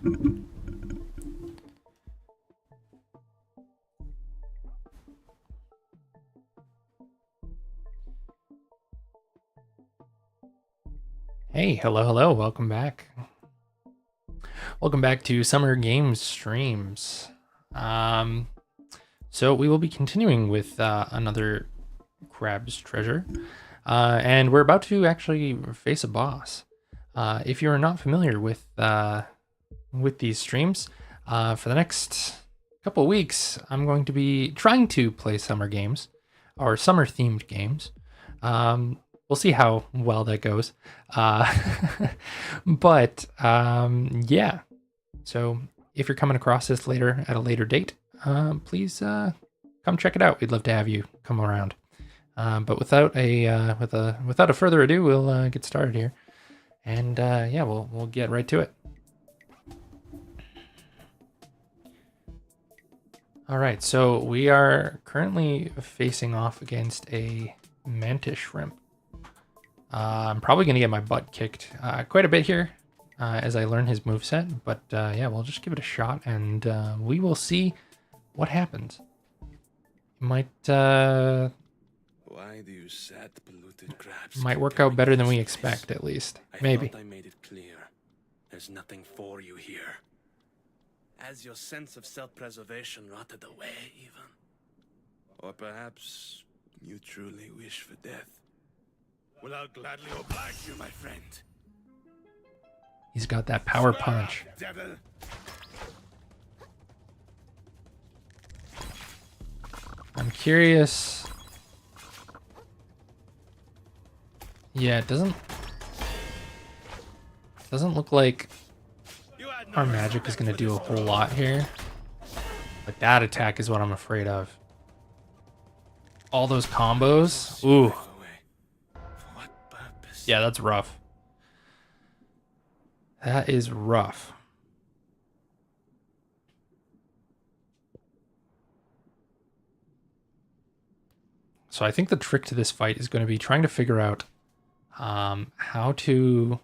Hey, hello, welcome back. Welcome back to Summer Games Streams. So we will be continuing with another Crab's Treasure, and we're about to actually face a boss. If you are not familiar with these streams, for the next couple weeks, I'm going to be trying to play summer games, or summer-themed games. We'll see how well that goes. But yeah. So if you're coming across this later at a later date, please come check it out. We'd love to have you come around. But without a further ado, we'll get started here, and yeah, we'll get right to it. All right, so we are currently facing off against a Mantis Shrimp. I'm probably going to get my butt kicked quite a bit here as I learn his moveset, but yeah, we'll just give it a shot, and we will see what happens. Might Why do you sad, polluted crabs might work out better than we expect, at least. Maybe. I made it clear. There's nothing for you here. As your sense of self-preservation rotted away, even. Or perhaps you truly wish for death. Well, I'll gladly oblige you, my friend. He's got that power punch. Devil. I'm curious. Yeah, it doesn't look like our magic is going to do a whole lot here. But that attack is what I'm afraid of. All those combos. Ooh. Yeah, that's rough. That is rough. So I think the trick to this fight is going to be trying to figure out how to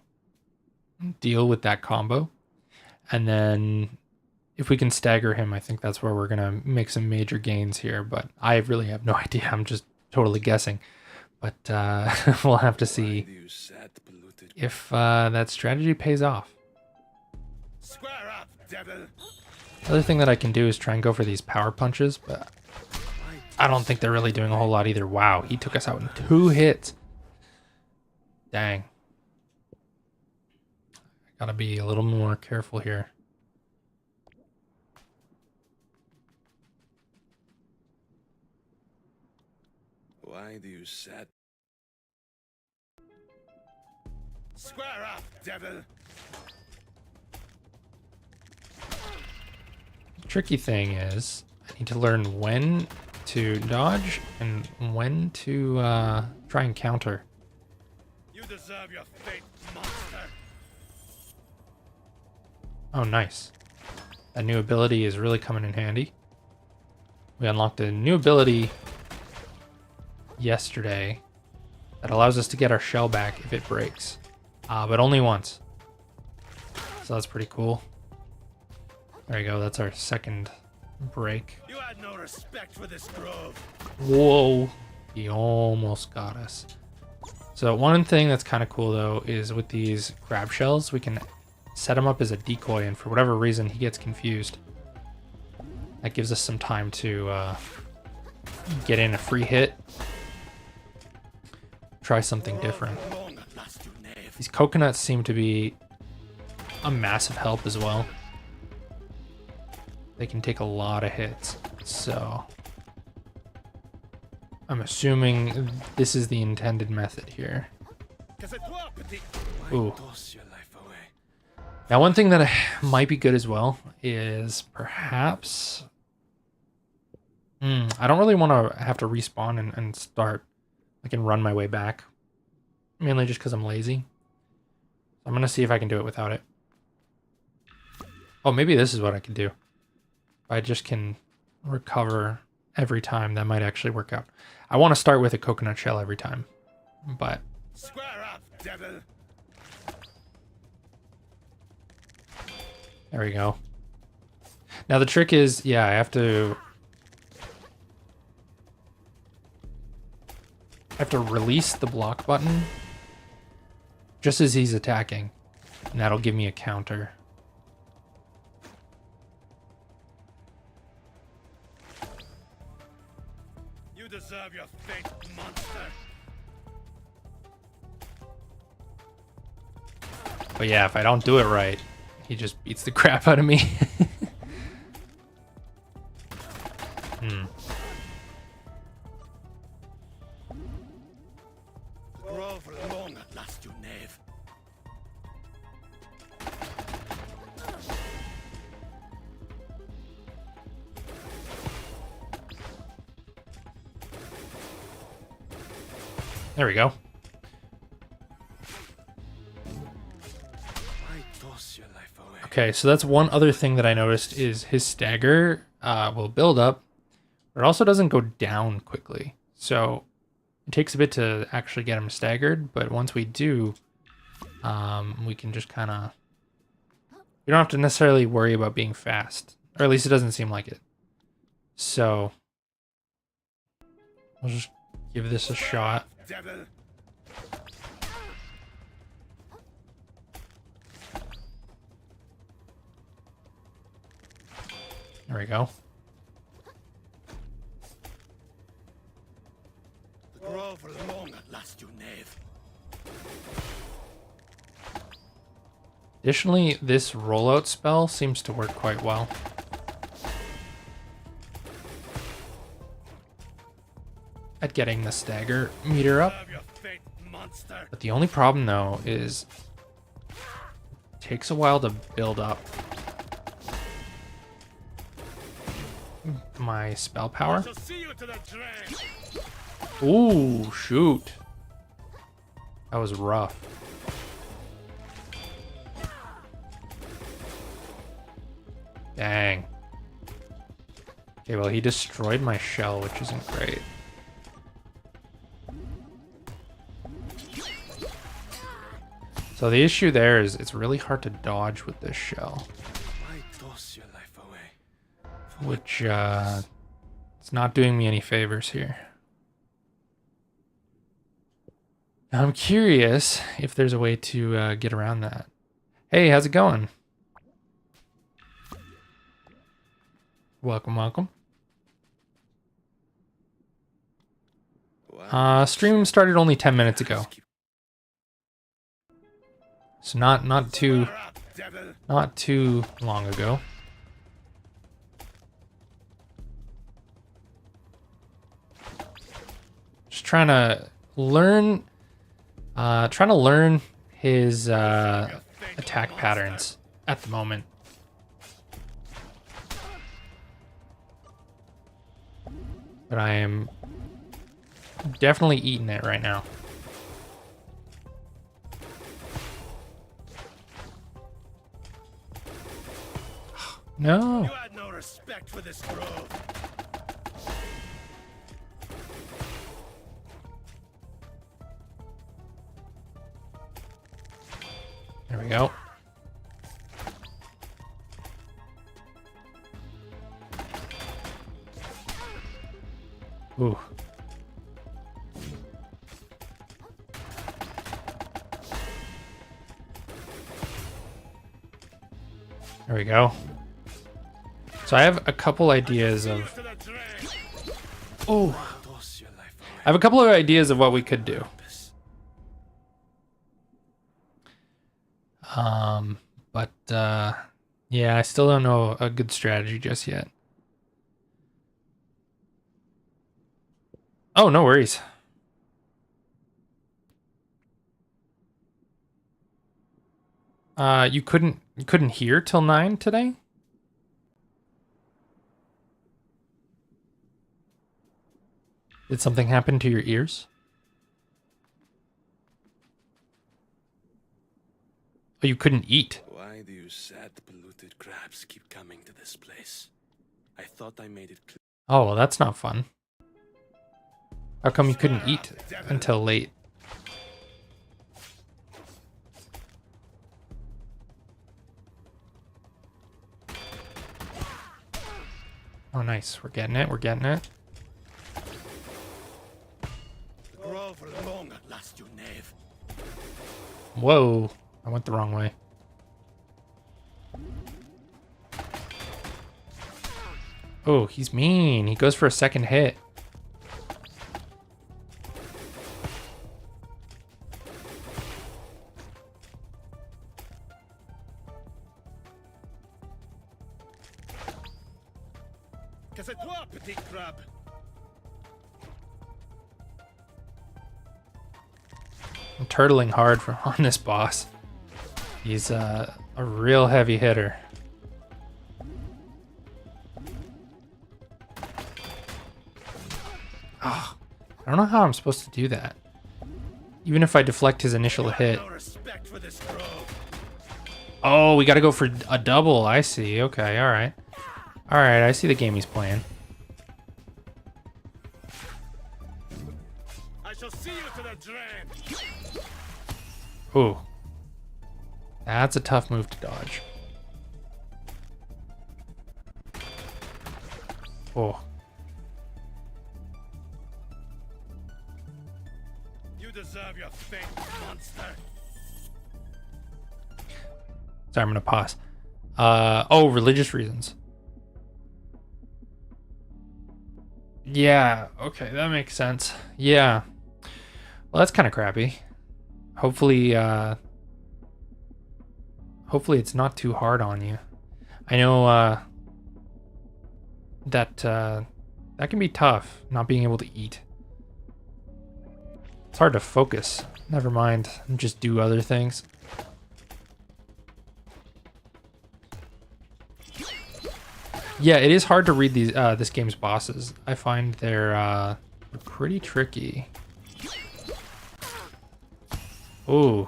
deal with that combo. And then if we can stagger him, I think that's where we're going to make some major gains here. But I really have no idea. I'm just totally guessing. But we'll have to see if that strategy pays off. Square up, devil. The other thing that I can do is try and go for these power punches, but I don't think they're really doing a whole lot either. Wow, he took us out in 2 hits. Dang. I gotta be a little more careful here. Why do you sad? Square up, devil. The tricky thing is I need to learn when to dodge and when to try and counter. You deserve your fate, monster. Oh, nice. That new ability is really coming in handy. We unlocked a new ability yesterday that allows us to get our shell back if it breaks, but only once. So that's pretty cool. There you go. That's our second break. You had no respect for this grove. Whoa, he almost got us. So one thing that's kind of cool though is with these crab shells, we can set him up as a decoy, and for whatever reason he gets confused. That gives us some time to get in a free hit. Try something different. These coconuts seem to be a massive help as well. They can take a lot of hits, so I'm assuming this is the intended method here. Ooh. Now, one thing that might be good as well is perhaps... I don't really want to have to respawn and start. I can run my way back. Mainly just because I'm lazy. I'm going to see if I can do it without it. Oh, maybe this is what I can do. If I just can recover every time, that might actually work out. I want to start with a coconut shell every time, but... Square up, devil. There we go. Now the trick is, yeah, I have to release the block button just as he's attacking, and that'll give me a counter. You deserve your fate, monster. But yeah, if I don't do it right, he just beats the crap out of me. Grow for long at last, you knave. There we go. Why toss your life away? Okay, so that's one other thing that I noticed is his stagger will build up, but it also doesn't go down quickly. So it takes a bit to actually get him staggered, but once we do, we can just kind of... We don't have to necessarily worry about being fast, or at least it doesn't seem like it. So I'll just give this a shot. Devil. There we go. Grow for long at last, you knave. Additionally, this rollout spell seems to work quite well. At getting the stagger meter up. Deserve your fate, monster. But the only problem though is it takes a while to build up my spell power. Shall see you to the drain. Ooh, shoot. That was rough. Dang. Okay, well, he destroyed my shell, which isn't great. So the issue there is it's really hard to dodge with this shell, Why toss your life away? which it's not doing me any favors here. Now, I'm curious if there's a way to get around that. Hey, how's it going? Welcome, welcome. Stream started only 10 minutes ago. So not too long ago. Just trying to learn his attack patterns at the moment. But I am definitely eating it right now. No. You had no respect for this grove. There we go. Ooh. There we go. So I have a couple ideas of... To the drain. Oh. Toss your life away. I have a couple of ideas of what we could do. But yeah, I still don't know a good strategy just yet. Oh, no worries. You couldn't hear till 9 today? Did something happen to your ears? Oh, you couldn't eat. Why do you sad, polluted crabs keep coming to this place? I thought I made it clear. Oh, well, that's not fun. How come you couldn't eat until late? Oh, nice. We're getting it. We're getting it. Grow for long at last, you knave. Whoa. I went the wrong way. Oh, he's mean. He goes for a second hit. Que c'est toi, petit crabe? I'm turtling hard on this boss. He's a real heavy hitter. Oh, I don't know how I'm supposed to do that. Even if I deflect his initial hit. No respect for this grove. Oh, we got to go for a double. I see. Okay, all right. All right, I see the game he's playing. I shall see you to the drain. Ooh. That's a tough move to dodge. Oh. You deserve your fate, monster. Sorry, I'm gonna pause. Oh, religious reasons. Yeah, okay, that makes sense. Yeah. Well, that's kind of crappy. Hopefully, hopefully it's not too hard on you. I know, that can be tough, not being able to eat. It's hard to focus. Never mind, just do other things. Yeah, it is hard to read these this game's bosses. I find they're pretty tricky. Ooh.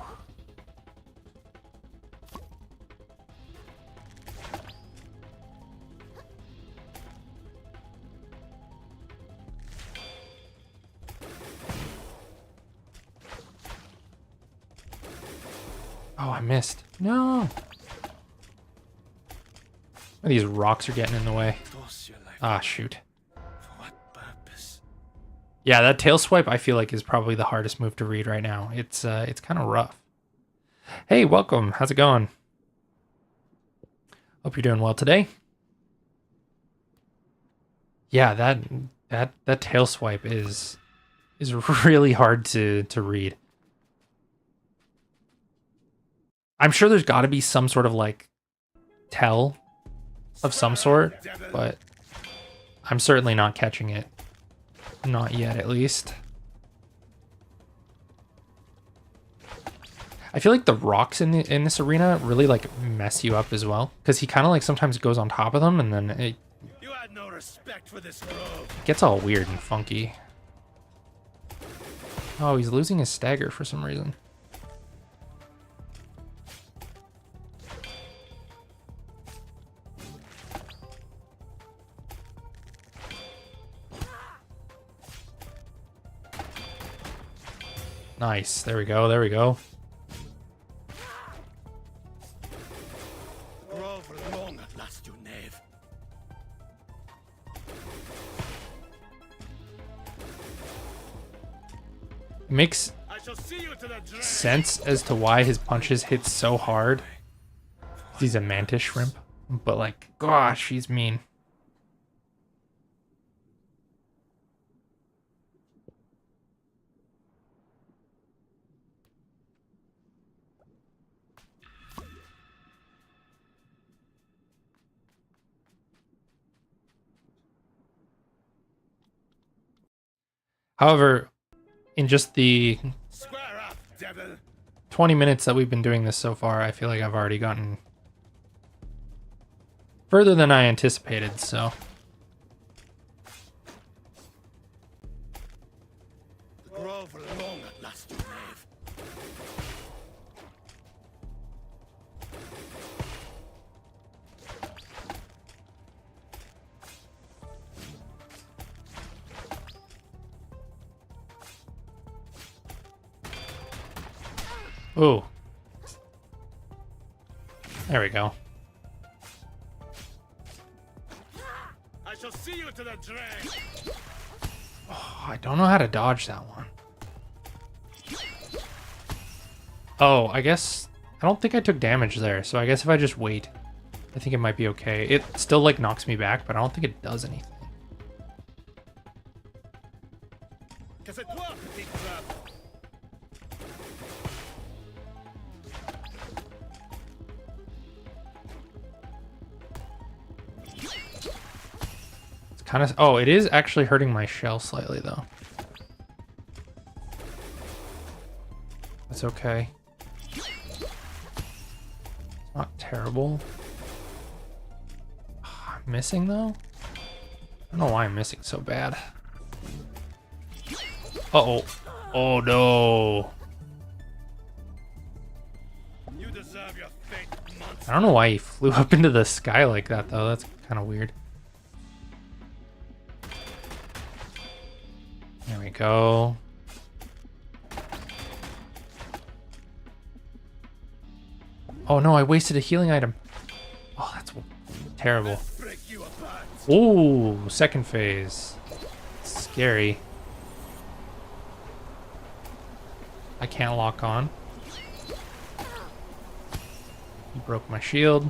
Oh, I missed. No. These rocks are getting in the way. Ah, shoot. For what purpose? Yeah, that tail swipe I feel like is probably the hardest move to read right now. It's kind of rough. Hey, welcome. How's it going? Hope you're doing well today. Yeah, that tail swipe is really hard to read. I'm sure there's got to be some sort of like tell of some sort, but I'm certainly not catching it. Not yet, at least. I feel like the rocks in this arena really like mess you up as well, because he kind of like sometimes goes on top of them and then it You had no respect for this grove. gets all weird and funky. Oh, he's losing his stagger for some reason. Nice. There we go. There we go. Grow for long at last, you knave. Makes I shall see you to the drain. sense as to why his punches hit so hard. He's a Mantis Shrimp, but like, gosh, he's mean. However, in just the Square up, devil. 20 minutes that we've been doing this so far, I feel like I've already gotten further than I anticipated, so. Grow for long at last, you knave. Ooh. There we go. I shall see See you to the drain. Oh, I don't know how to dodge that one. Oh, I guess... I don't think I took damage there, so I guess if I just wait, I think it might be okay. It still, like, knocks me back, but I don't think it does anything. It's kind of... Oh, it is actually hurting my shell slightly, though. That's okay. Not terrible. I'm missing though? I don't know why I'm missing so bad. Uh-oh. Oh no. You deserve your fate, monster. I don't know why he flew up into the sky like that though. That's kind of weird. There we go. Oh no, I wasted a healing item. Oh, that's terrible. Ooh, second phase. Scary. I can't lock on. He broke my shield.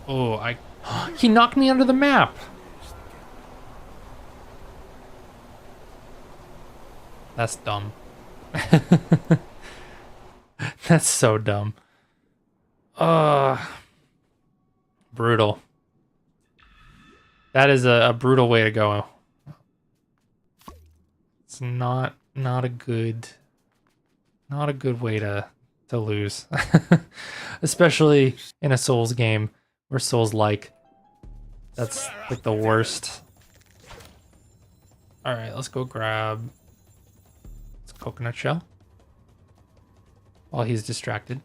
Oh, he knocked me under the map. That's dumb. That's so dumb. Brutal. That is a brutal way to go. It's not a good way to lose. Especially in a Souls game where Souls like. That's like the worst. Alright, let's go grab this coconut shell while he's distracted.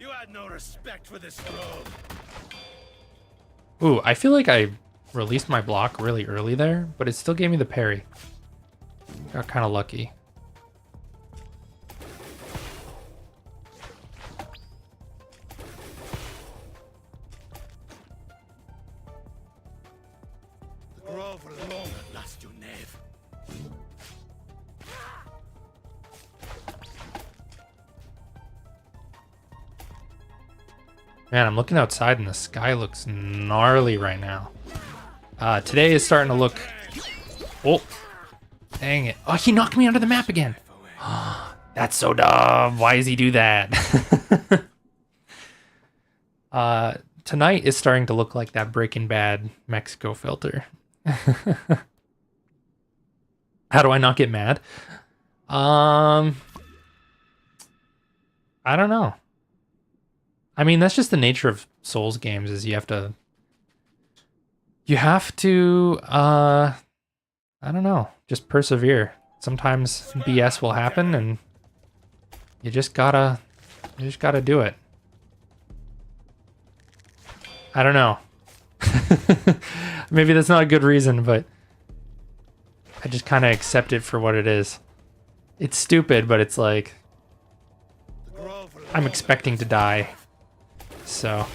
You had no respect for this grove. Ooh, I feel like I released my block really early there, but it still gave me the parry. Got kind of lucky. The grove will long last, you knave. Man, I'm looking outside and the sky looks gnarly right now. Today is starting to look... Oh, dang it. Oh, he knocked me under the map again. That's so dumb. Why does he do that? Tonight is starting to look like that Breaking Bad Mexico filter. How do I not get mad? I don't know. I mean, that's just the nature of Souls games, is you have to, I don't know, just persevere. Sometimes BS will happen and you just gotta do it. I don't know. Maybe that's not a good reason, but I just kind of accept it for what it is. It's stupid, but it's like, I'm expecting to die. So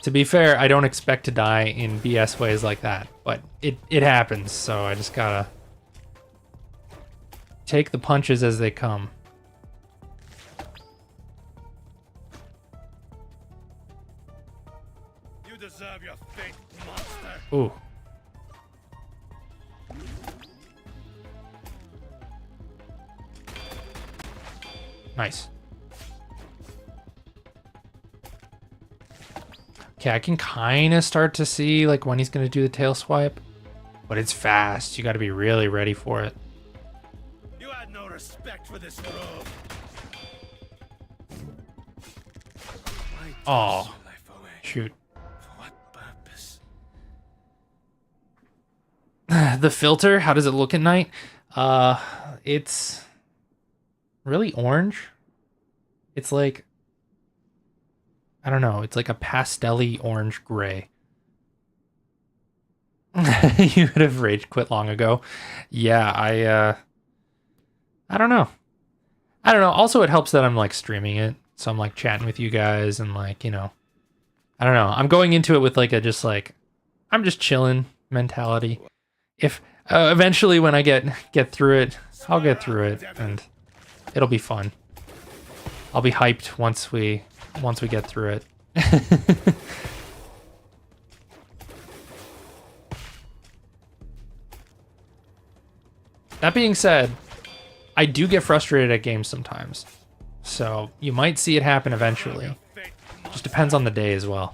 to be fair, I don't expect to die in BS ways like that, but it happens, so I just gotta take the punches as they come. You deserve your fate, monster. Ooh. Nice. Okay, I can kind of start to see like when he's going to do the tail swipe, but it's fast. You got to be really ready for it. You had no respect for this grove. Oh, shoot. For what purpose? The filter, how does it look at night? It's really orange. It's like, I don't know, it's like a pastel-y orange gray. You would have rage quit long ago. Yeah, I don't know. I don't know. Also, it helps that I'm like streaming it, so I'm like chatting with you guys and like, you know, I don't know. I'm going into it with like a just like I'm just chilling mentality. If eventually when I get through it, I'll get through it and it'll be fun. I'll be hyped once we get through it. That being said, I do get frustrated at games sometimes. So you might see it happen eventually. Just depends on the day as well.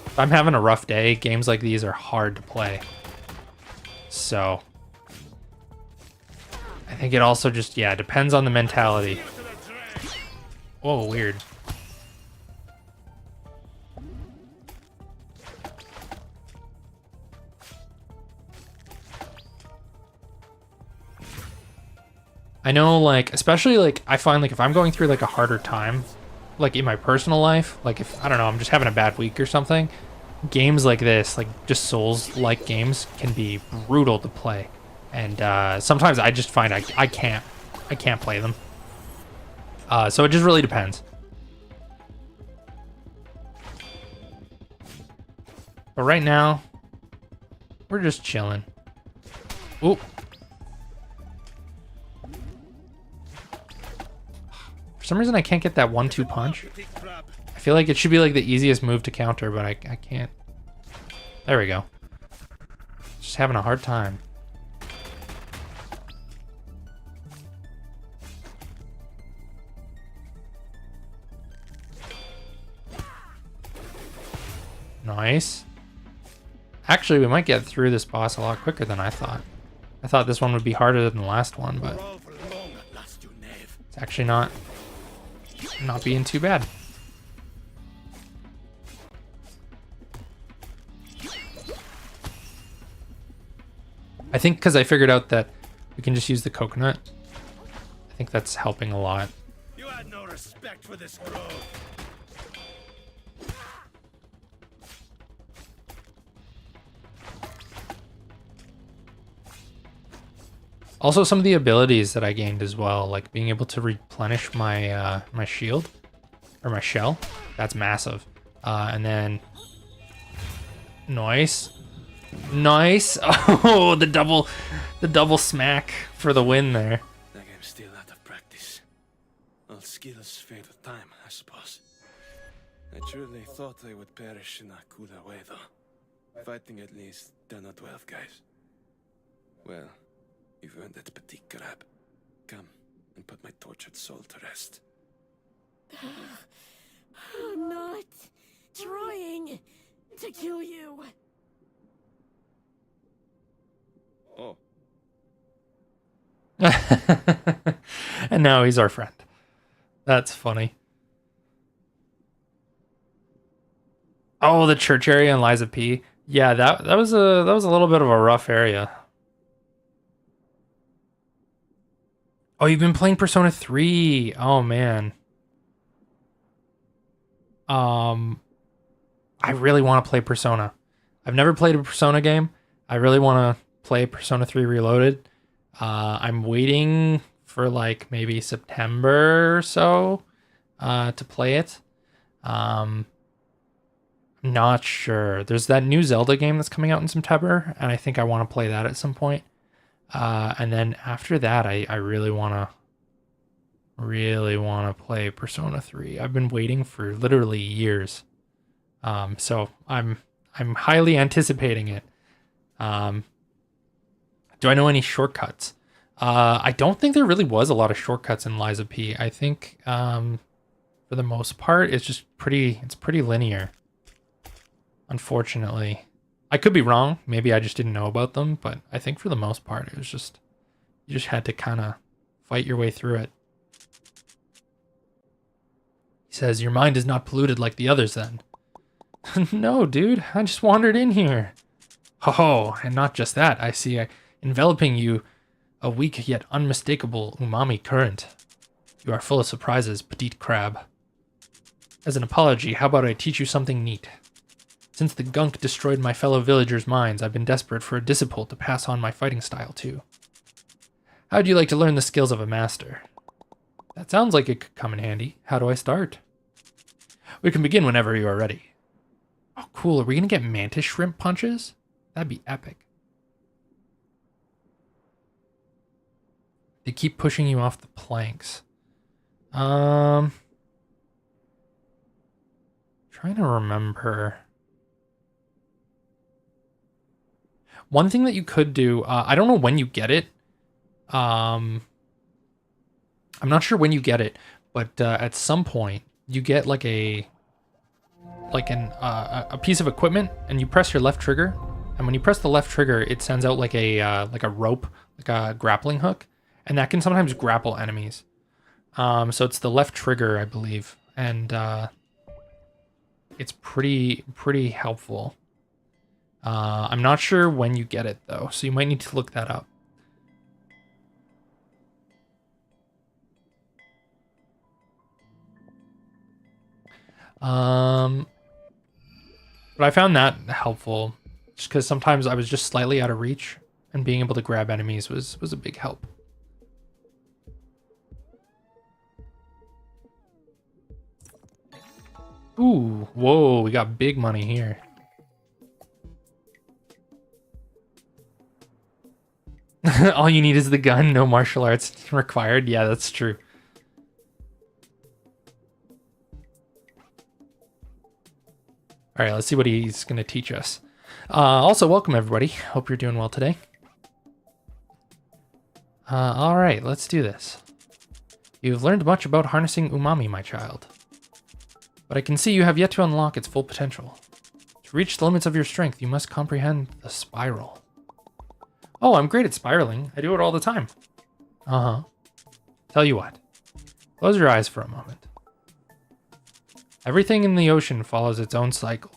If I'm having a rough day, games like these are hard to play. So I think it also just, yeah, depends on the mentality. Whoa, weird. I know, like, especially, like, I find, like, if I'm going through, like, a harder time, like, in my personal life, like, if, I don't know, I'm just having a bad week or something, games like this, like, just Souls-like games can be brutal to play. And, sometimes I just find I can't play them. So it just really depends. But right now, we're just chilling. Ooh. For some reason, I can't get that 1-2 punch. I feel like it should be like the easiest move to counter, but I can't. There we go. Just having a hard time. Nice. Actually, we might get through this boss a lot quicker than I thought. I thought this one would be harder than the last one, but it's actually not being too bad. I think because I figured out that we can just use the coconut. I think that's helping a lot. You had no respect for this grove. Also, some of the abilities that I gained as well, like being able to replenish my my shield or my shell, that's massive. And then, nice. Oh, the double smack for the win there. That game's still out of practice. All skills fade with time, I suppose. I truly thought I would perish in a cooler way, though. Fighting at least 10 or 12 guys. Well, you've earned that petite crab. Come and put my tortured soul to rest. I'm not trying to kill you. Oh. And now he's our friend. That's funny. Oh, the church area in Liza P. Yeah, that was a little bit of a rough area. Oh, you've been playing Persona 3. Oh man. I really want to play Persona. I've never played a Persona game. I really want to play Persona 3 Reloaded. I'm waiting for like maybe September or so to play it. I'm not sure. There's that new Zelda game that's coming out in September, and I think I want to play that at some point. And then after that, I really want to play Persona 3. I've been waiting for literally years. So I'm highly anticipating it. Do I know any shortcuts? I don't think there really was a lot of shortcuts in Liza P. I think for the most part, it's pretty linear. Unfortunately. I could be wrong. Maybe I just didn't know about them, but I think for the most part, it was just, you just had to kind of fight your way through it. He says, your mind is not polluted like the others then. No, dude, I just wandered in here. Ho, and not just that, I see enveloping you a weak yet unmistakable umami current. You are full of surprises, petite crab. As an apology, how about I teach you something neat? Since the gunk destroyed my fellow villagers' minds, I've been desperate for a disciple to pass on my fighting style to. How'd you like to learn the skills of a master? That sounds like it could come in handy. How do I start? We can begin whenever you are ready. Oh, cool. Are we going to get Mantis Shrimp punches? That'd be epic. They keep pushing you off the planks. Trying to remember. One thing that you could do, I don't know when you get it. I'm not sure when you get it, but at some point you get like a piece of equipment, and you press your left trigger, and when you press the left trigger, it sends out like a rope, like a grappling hook, and that can sometimes grapple enemies. So it's the left trigger, I believe, and it's pretty helpful. I'm not sure when you get it though, so you might need to look that up. But I found that helpful, just because sometimes I was just slightly out of reach, and being able to grab enemies was a big help. Ooh, whoa, we got big money here. All you need is the gun, no martial arts required. Yeah, that's true. All right, let's see what he's going to teach us. Also, welcome everybody. Hope you're doing well today. All right, let's do this. You've learned much about harnessing umami, my child. But I can see you have yet to unlock its full potential. To reach the limits of your strength, you must comprehend the spiral. Oh, I'm great at spiraling. I do it all the time. Uh-huh. Tell you what. Close your eyes for a moment. Everything in the ocean follows its own cycle.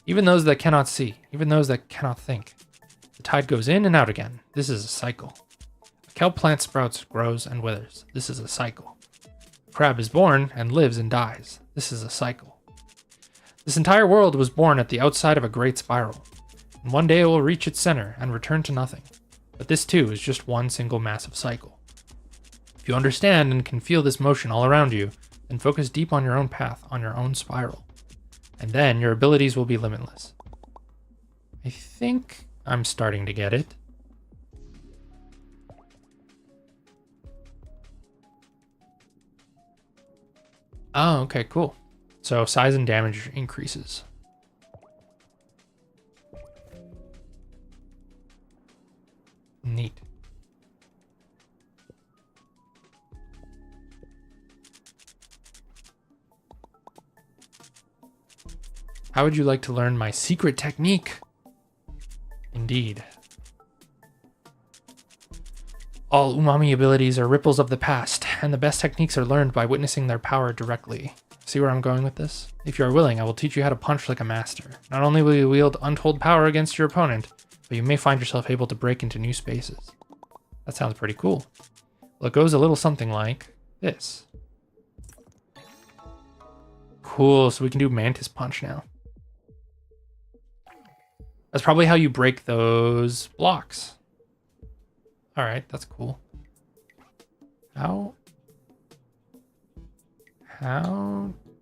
Even those that cannot see, even those that cannot think. The tide goes in and out again. This is a cycle. A kelp plant sprouts, grows, and withers. This is a cycle. A crab is born and lives and dies. This is a cycle. This entire world was born at the outside of a great spiral. And one day it will reach its center and return to nothing. But this too is just one single massive cycle. If you understand and can feel this motion all around you, then focus deep on your own path, on your own spiral. And then your abilities will be limitless. I think I'm starting to get it. Oh, okay, cool. So size and damage increases. Neat. How would you like to learn my secret technique? Indeed. All umami abilities are ripples of the past, and the best techniques are learned by witnessing their power directly. See where I'm going with this? If you are willing, I will teach you how to punch like a master. Not only will you wield untold power against your opponent, but you may find yourself able to break into new spaces. That sounds pretty cool. Well, it goes a little something like this. Cool, so we can do Mantis Punch now. That's probably how you break those blocks. All right, that's cool. How?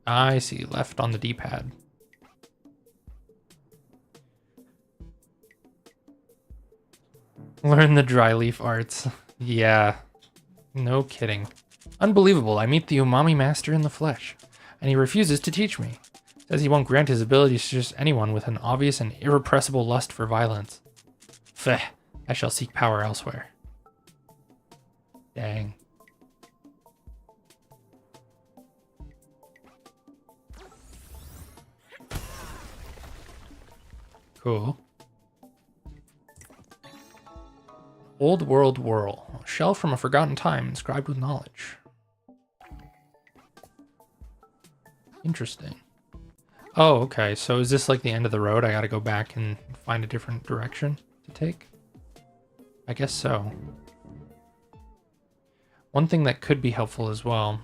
I see, left on the D-pad. Learn the dry leaf arts. Yeah, no kidding. Unbelievable, I meet the umami master in the flesh, and he refuses to teach me. Says he won't grant his abilities to just anyone with an obvious and irrepressible lust for violence. Feh, I shall seek power elsewhere. Dang. Cool. Old World Whirl. A shell from a forgotten time inscribed with knowledge. Interesting. Oh, okay. So is this like the end of the road? I gotta go back and find a different direction to take? I guess so. One thing that could be helpful as well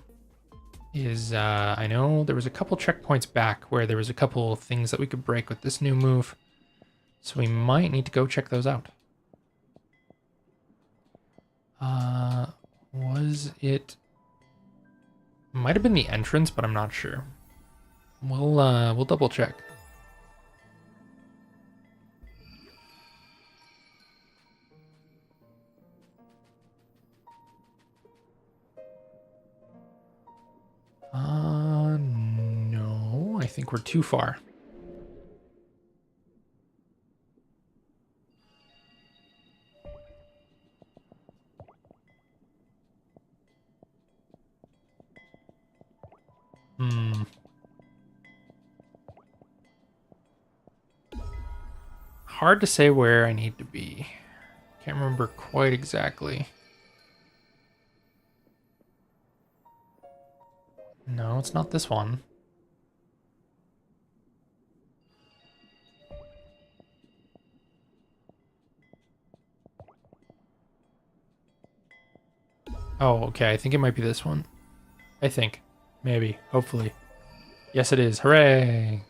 is I know there was a couple checkpoints back where there was a couple things that we could break with this new move. So we might need to go check those out. Was it... Might have been the entrance, but I'm not sure. We'll double check. No, I think we're too far. Hard to say where I need to be. Can't remember quite exactly. No, it's not this one. Oh, okay. I think it might be this one. I think. Maybe. Hopefully. Yes, it is. Hooray!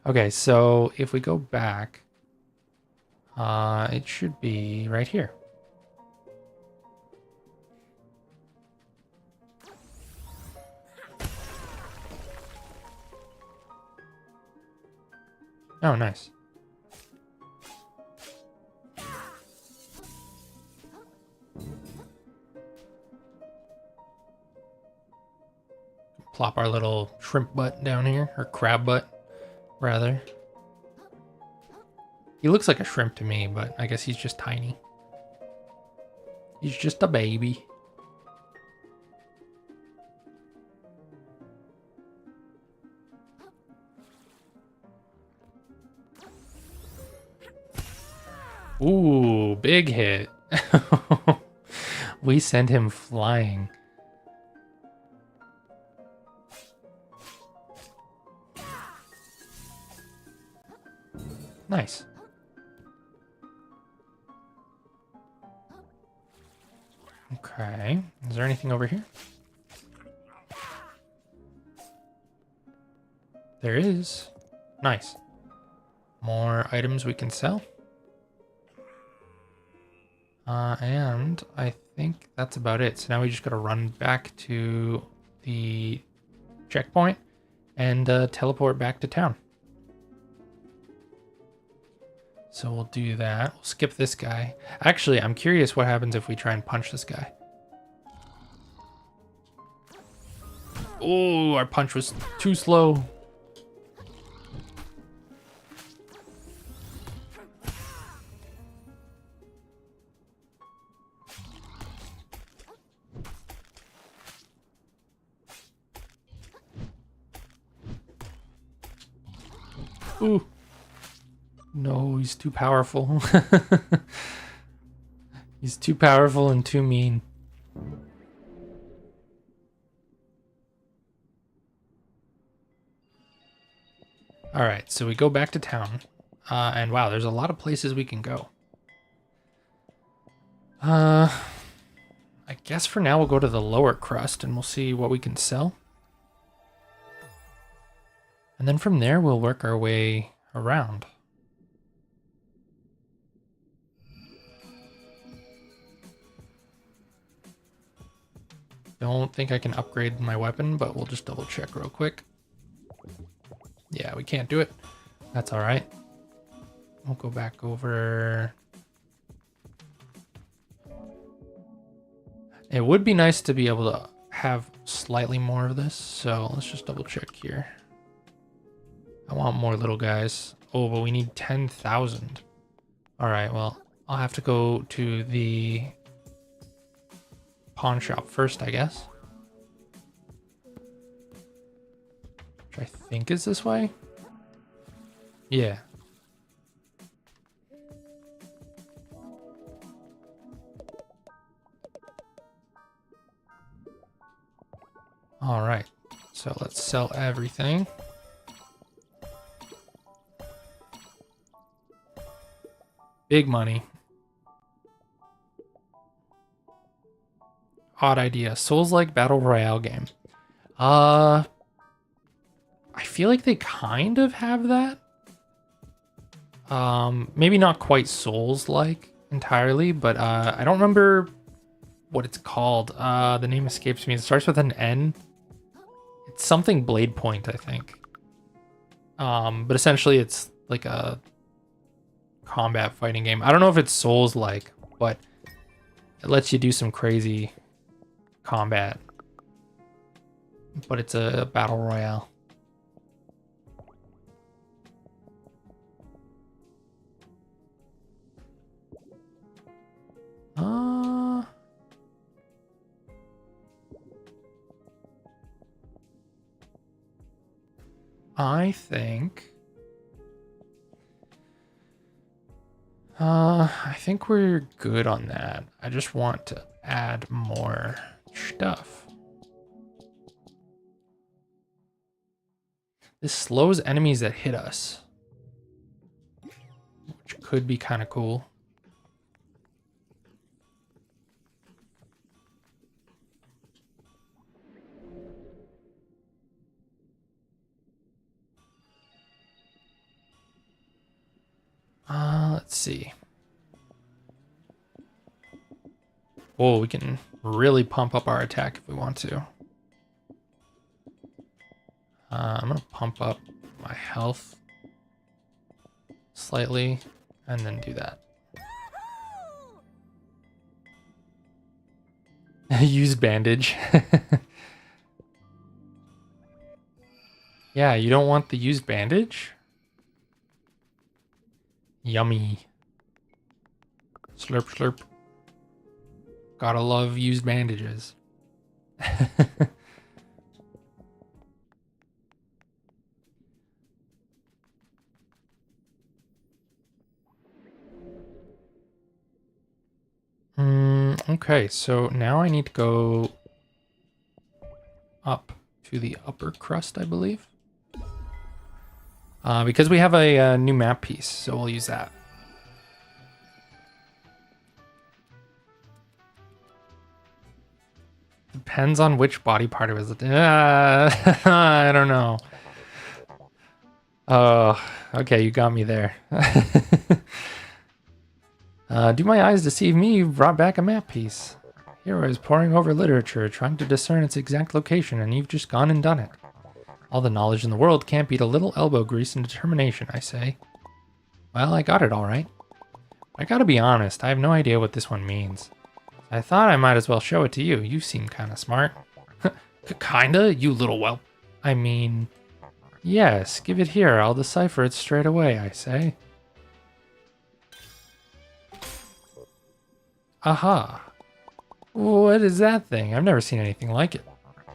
Okay, so if we go back, it should be right here. Oh, nice. Plop our little shrimp butt down here, or crab butt, rather. He looks like a shrimp to me, but I guess he's just tiny. He's just a baby. Ooh, big hit. We sent him flying. Nice. Okay. Is there anything over here? There is. Nice. More items we can sell. And I think that's about it. So now we just gotta run back to the checkpoint and teleport back to town. So we'll do that. We'll skip this guy. Actually, I'm curious what happens if we try and punch this guy. Oh, our punch was too slow. Ooh. No, he's too powerful. He's too powerful and too mean. All right, so we go back to town. And wow, there's a lot of places we can go. I guess for now we'll go to the lower crust and we'll see what we can sell. And then from there we'll work our way around. Don't think I can upgrade my weapon, but we'll just double check real quick. Yeah, we can't do it. That's all right. We'll go back over. It would be nice to be able to have slightly more of this, so let's just double check here. I want more little guys. Oh, but we need 10,000. All right, well, I'll have to go to the pawn shop first, I guess. Which I think is this way. Yeah. All right, so let's sell everything. Big money. Odd idea. Souls-like battle royale game. I feel like they kind of have that. Maybe not quite Souls-like entirely, but I don't remember what it's called. The name escapes me. It starts with an N. It's something Blade Point, I think. But essentially it's like a combat fighting game. I don't know if it's Souls-like, but it lets you do some crazy combat. But it's a battle royale. I think we're good on that. I just want to add more stuff. This slows enemies that hit us, which could be kind of cool. Let's see. Oh, we can really pump up our attack if we want to. I'm gonna pump up my health slightly and then do that. Use bandage. Yeah, you don't want the used bandage? Yummy. Slurp, slurp. Gotta love used bandages. Okay, so now I need to go up to the upper crust, I believe. Because we have a new map piece, so we'll use that. Depends on which body part it was. I don't know. Oh, okay, you got me there. Do my eyes deceive me? You've brought back a map piece. Here I was poring over literature, trying to discern its exact location, and you've just gone and done it. All the knowledge in the world can't beat a little elbow grease and determination, I say. Well, I got it all right. I gotta be honest, I have no idea what this one means. I thought I might as well show it to you. You seem kinda smart. Kinda, you little whelp. I mean, yes, give it here. I'll decipher it straight away, I say. Aha. What is that thing? I've never seen anything like it.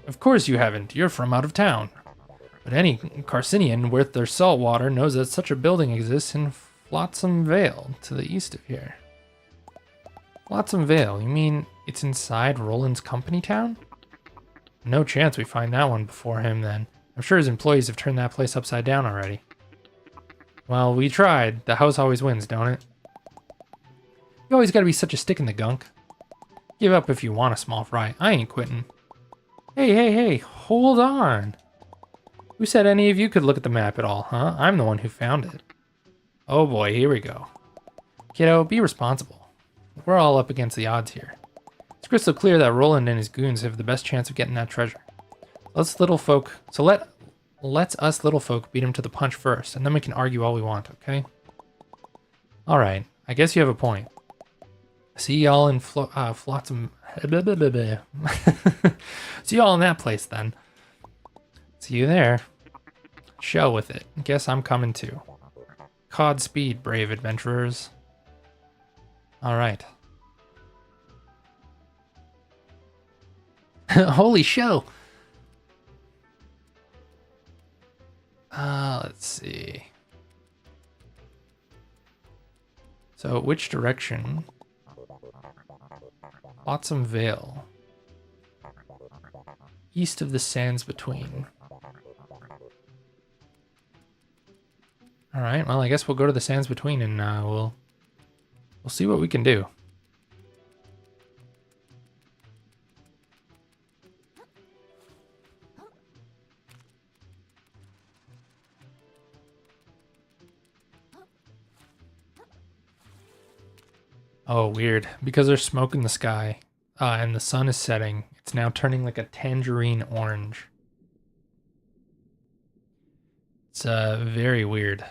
Of course you haven't. You're from out of town. But any Carcinian worth their salt water knows that such a building exists in Flotsam Vale, to the east of here. Flotsam Vale? You mean it's inside Roland's company town? No chance we find that one before him, then. I'm sure his employees have turned that place upside down already. Well, we tried. The house always wins, don't it? You always gotta be such a stick in the gunk. Give up if you want a small fry. I ain't quitting. Hey, hold on. Who said any of you could look at the map at all, huh? I'm the one who found it. Oh boy, here we go. Kiddo, be responsible. We're all up against the odds here. It's crystal clear that Roland and his goons have the best chance of getting that treasure. Let's us little folk beat him to the punch first, and then we can argue all we want, okay? Alright, I guess you have a point. See y'all in Flotsam. See y'all in that place then. See you there. Shell with it. Guess I'm coming too. Godspeed, brave adventurers. Alright. Holy show! Let's see. So, which direction? Flotsam Vale. East of the sands between. Alright, well, I guess we'll go to the sands between and we'll see what we can do. Oh, weird. Because there's smoke in the sky and the sun is setting, it's now turning like a tangerine orange. It's very weird.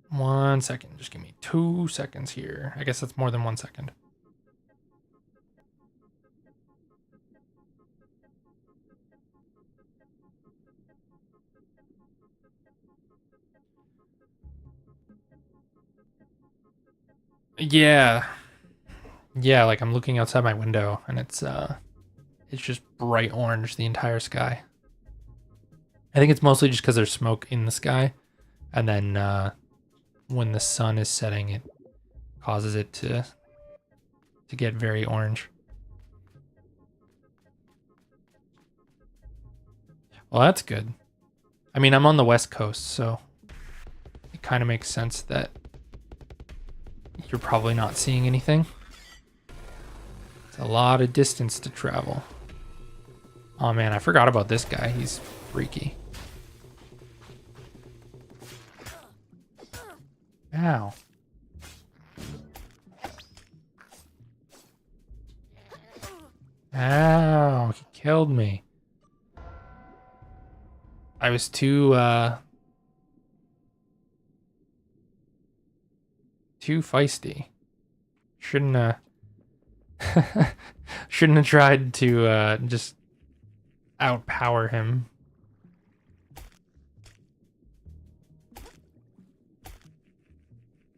One second. Just give me 2 seconds here. I guess that's more than 1 second. Yeah. Yeah, like I'm looking outside my window and it's just bright orange the entire sky. I think it's mostly just because there's smoke in the sky, and then when the sun is setting, it causes it to get very orange. Well, that's good. I mean, I'm on the West Coast, so it kind of makes sense that you're probably not seeing anything. It's a lot of distance to travel. Oh man, I forgot about this guy. He's freaky. Ow. Ow, he killed me. I was too feisty. Shouldn't shouldn't have tried to just outpower him.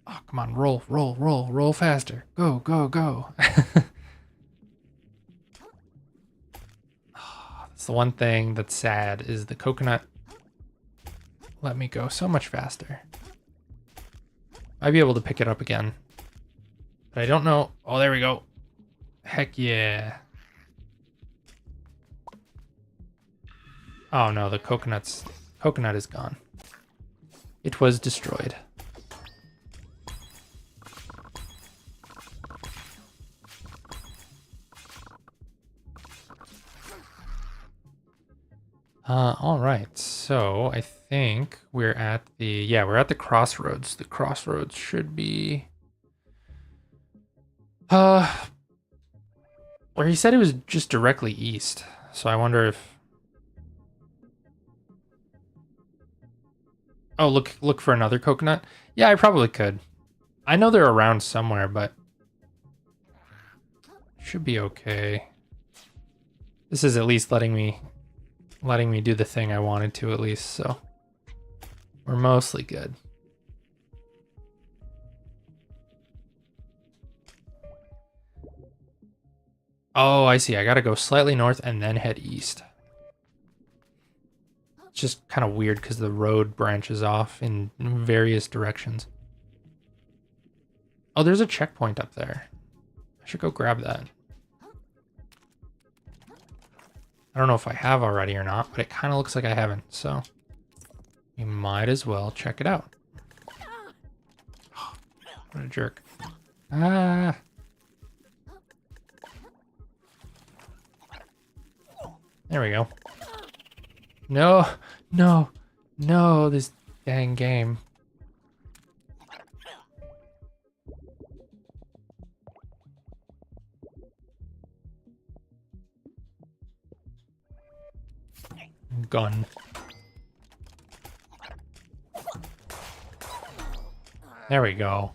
Oh, come on, roll faster. Go, go, go. That's the one thing that's sad is the coconut let me go so much faster. I'd be able to pick it up again. But I don't know. Oh, there we go. Heck yeah. Oh no, the coconut is gone. It was destroyed. All right. So I think we're at the crossroads. The crossroads should be where he said it was just directly east. So I wonder if oh, look for another coconut. Yeah, I probably could. I know they're around somewhere, but should be okay. This is at least letting me do the thing I wanted to at least, so we're mostly good. Oh, I see. I gotta go slightly north and then head east. It's just kind of weird because the road branches off in various directions. Oh, there's a checkpoint up there. I should go grab that. I don't know if I have already or not, but it kind of looks like I haven't, so we might as well check it out. What a jerk. Ah. There we go. No, no, no, this dang game. Gun. There we go.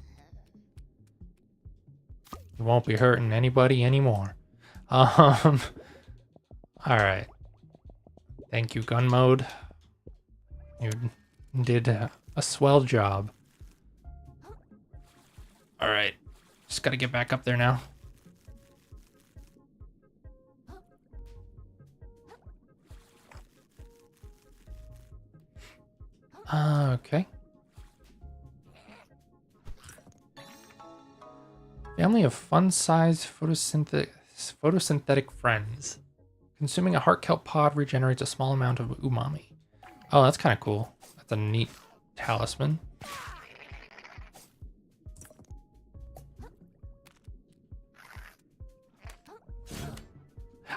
You won't be hurting anybody anymore. All right. Thank you, gun mode. You did a swell job. All right. Just gotta get back up there now. Okay. Family of fun-sized photosynthetic friends. Consuming a heart kelp pod regenerates a small amount of umami. Oh, that's kind of cool. That's a neat talisman.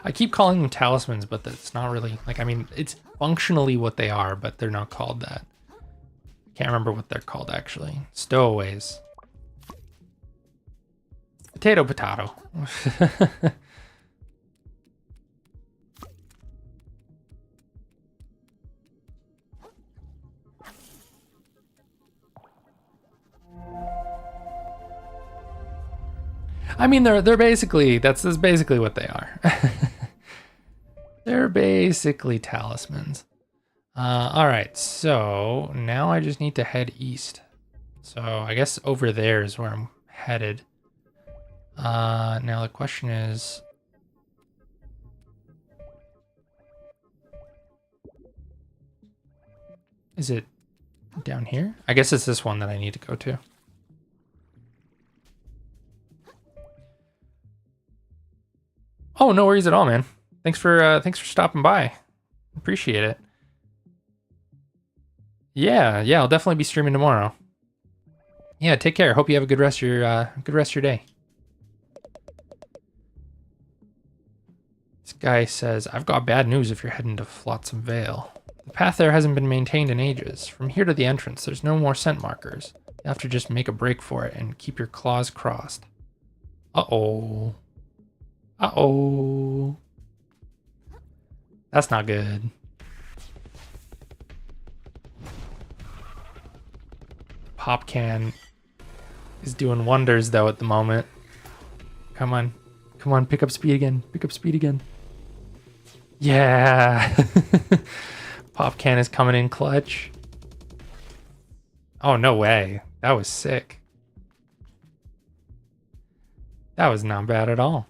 I keep calling them talismans, but that's not really, like, I mean, it's functionally what they are, but they're not called that. Can't remember what they're called, actually. Stowaways. Potato, potato. I mean, they're basically, that's basically what they are. They're basically talismans. All right, so now I just need to head east. So I guess over there is where I'm headed. Now the question is it down here? I guess it's this one that I need to go to. Oh, no worries at all, man. Thanks for stopping by. Appreciate it. Yeah, I'll definitely be streaming tomorrow. Yeah, take care. Hope you have a good rest of your day. This guy says, I've got bad news if you're heading to Flotsam Vale. The path there hasn't been maintained in ages. From here to the entrance, there's no more scent markers. You have to just make a break for it and keep your claws crossed. Uh-oh. Uh-oh. That's not good. Pop can is doing wonders, though, at the moment. Come on. Come on, pick up speed again. Pick up speed again. Yeah. Pop can is coming in clutch. Oh, no way. That was sick. That was not bad at all.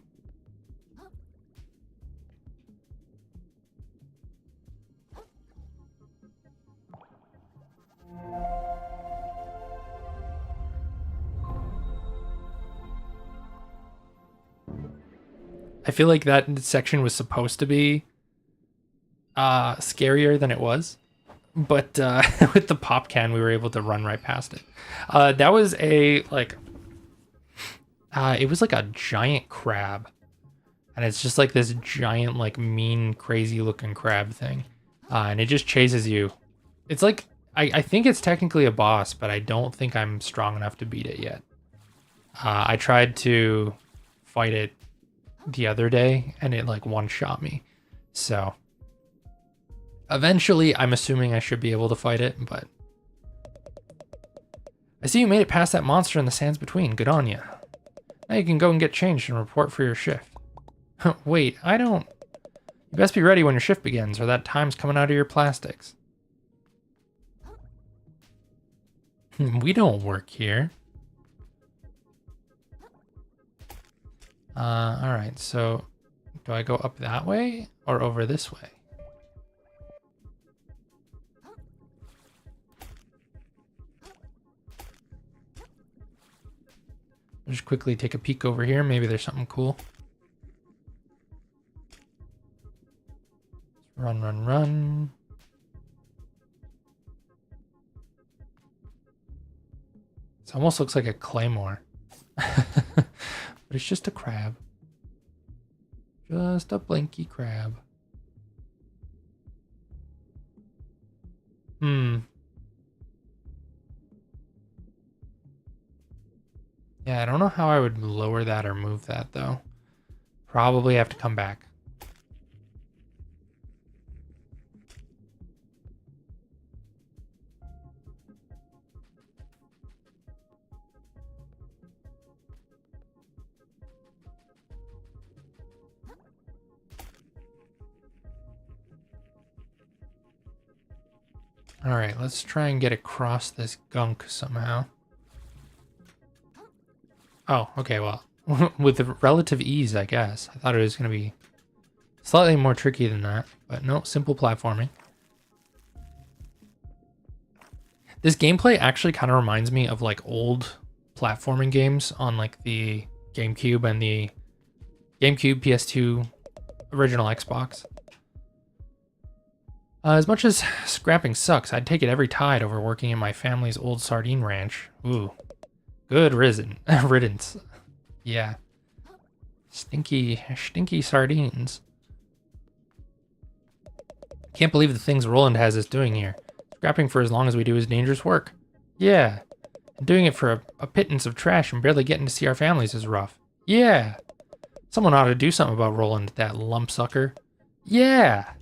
I feel like that section was supposed to be scarier than it was, but with the pop can we were able to run right past it. That was a like it was like a giant crab, and it's just like this giant, like, mean, crazy looking crab thing, and it just chases you. It's like I think it's technically a boss, but I don't think I'm strong enough to beat it yet. I tried to fight it the other day and it like one-shot me, so eventually I'm assuming I should be able to fight it. But I see you made it past that monster in the sands between. Good on you. Now you can go and get changed and report for your shift. Wait, I don't... You best be ready when your shift begins, or that time's coming out of your plastics. We don't work here. Alright, so do I go up that way or over this way? I'll just quickly take a peek over here. Maybe there's something cool. Run, run, run. This almost looks like a claymore. But it's just a crab. Just a blinky crab. Yeah, I don't know how I would lower that or move that, though. Probably have to come back. Alright, let's try and get across this gunk somehow. Oh, okay, well, with relative ease, I guess. I thought it was going to be slightly more tricky than that, but no, simple platforming. This gameplay actually kind of reminds me of like old platforming games on like the GameCube and the GameCube, PS2, original Xbox. As much as scrapping sucks, I'd take it every tide over working in my family's old sardine ranch. Ooh. Good riddance. Yeah. Stinky sardines. Can't believe the things Roland has us doing here. Scrapping for as long as we do is dangerous work. Yeah. And doing it for a pittance of trash and barely getting to see our families is rough. Yeah. Someone ought to do something about Roland, that lump sucker. Yeah.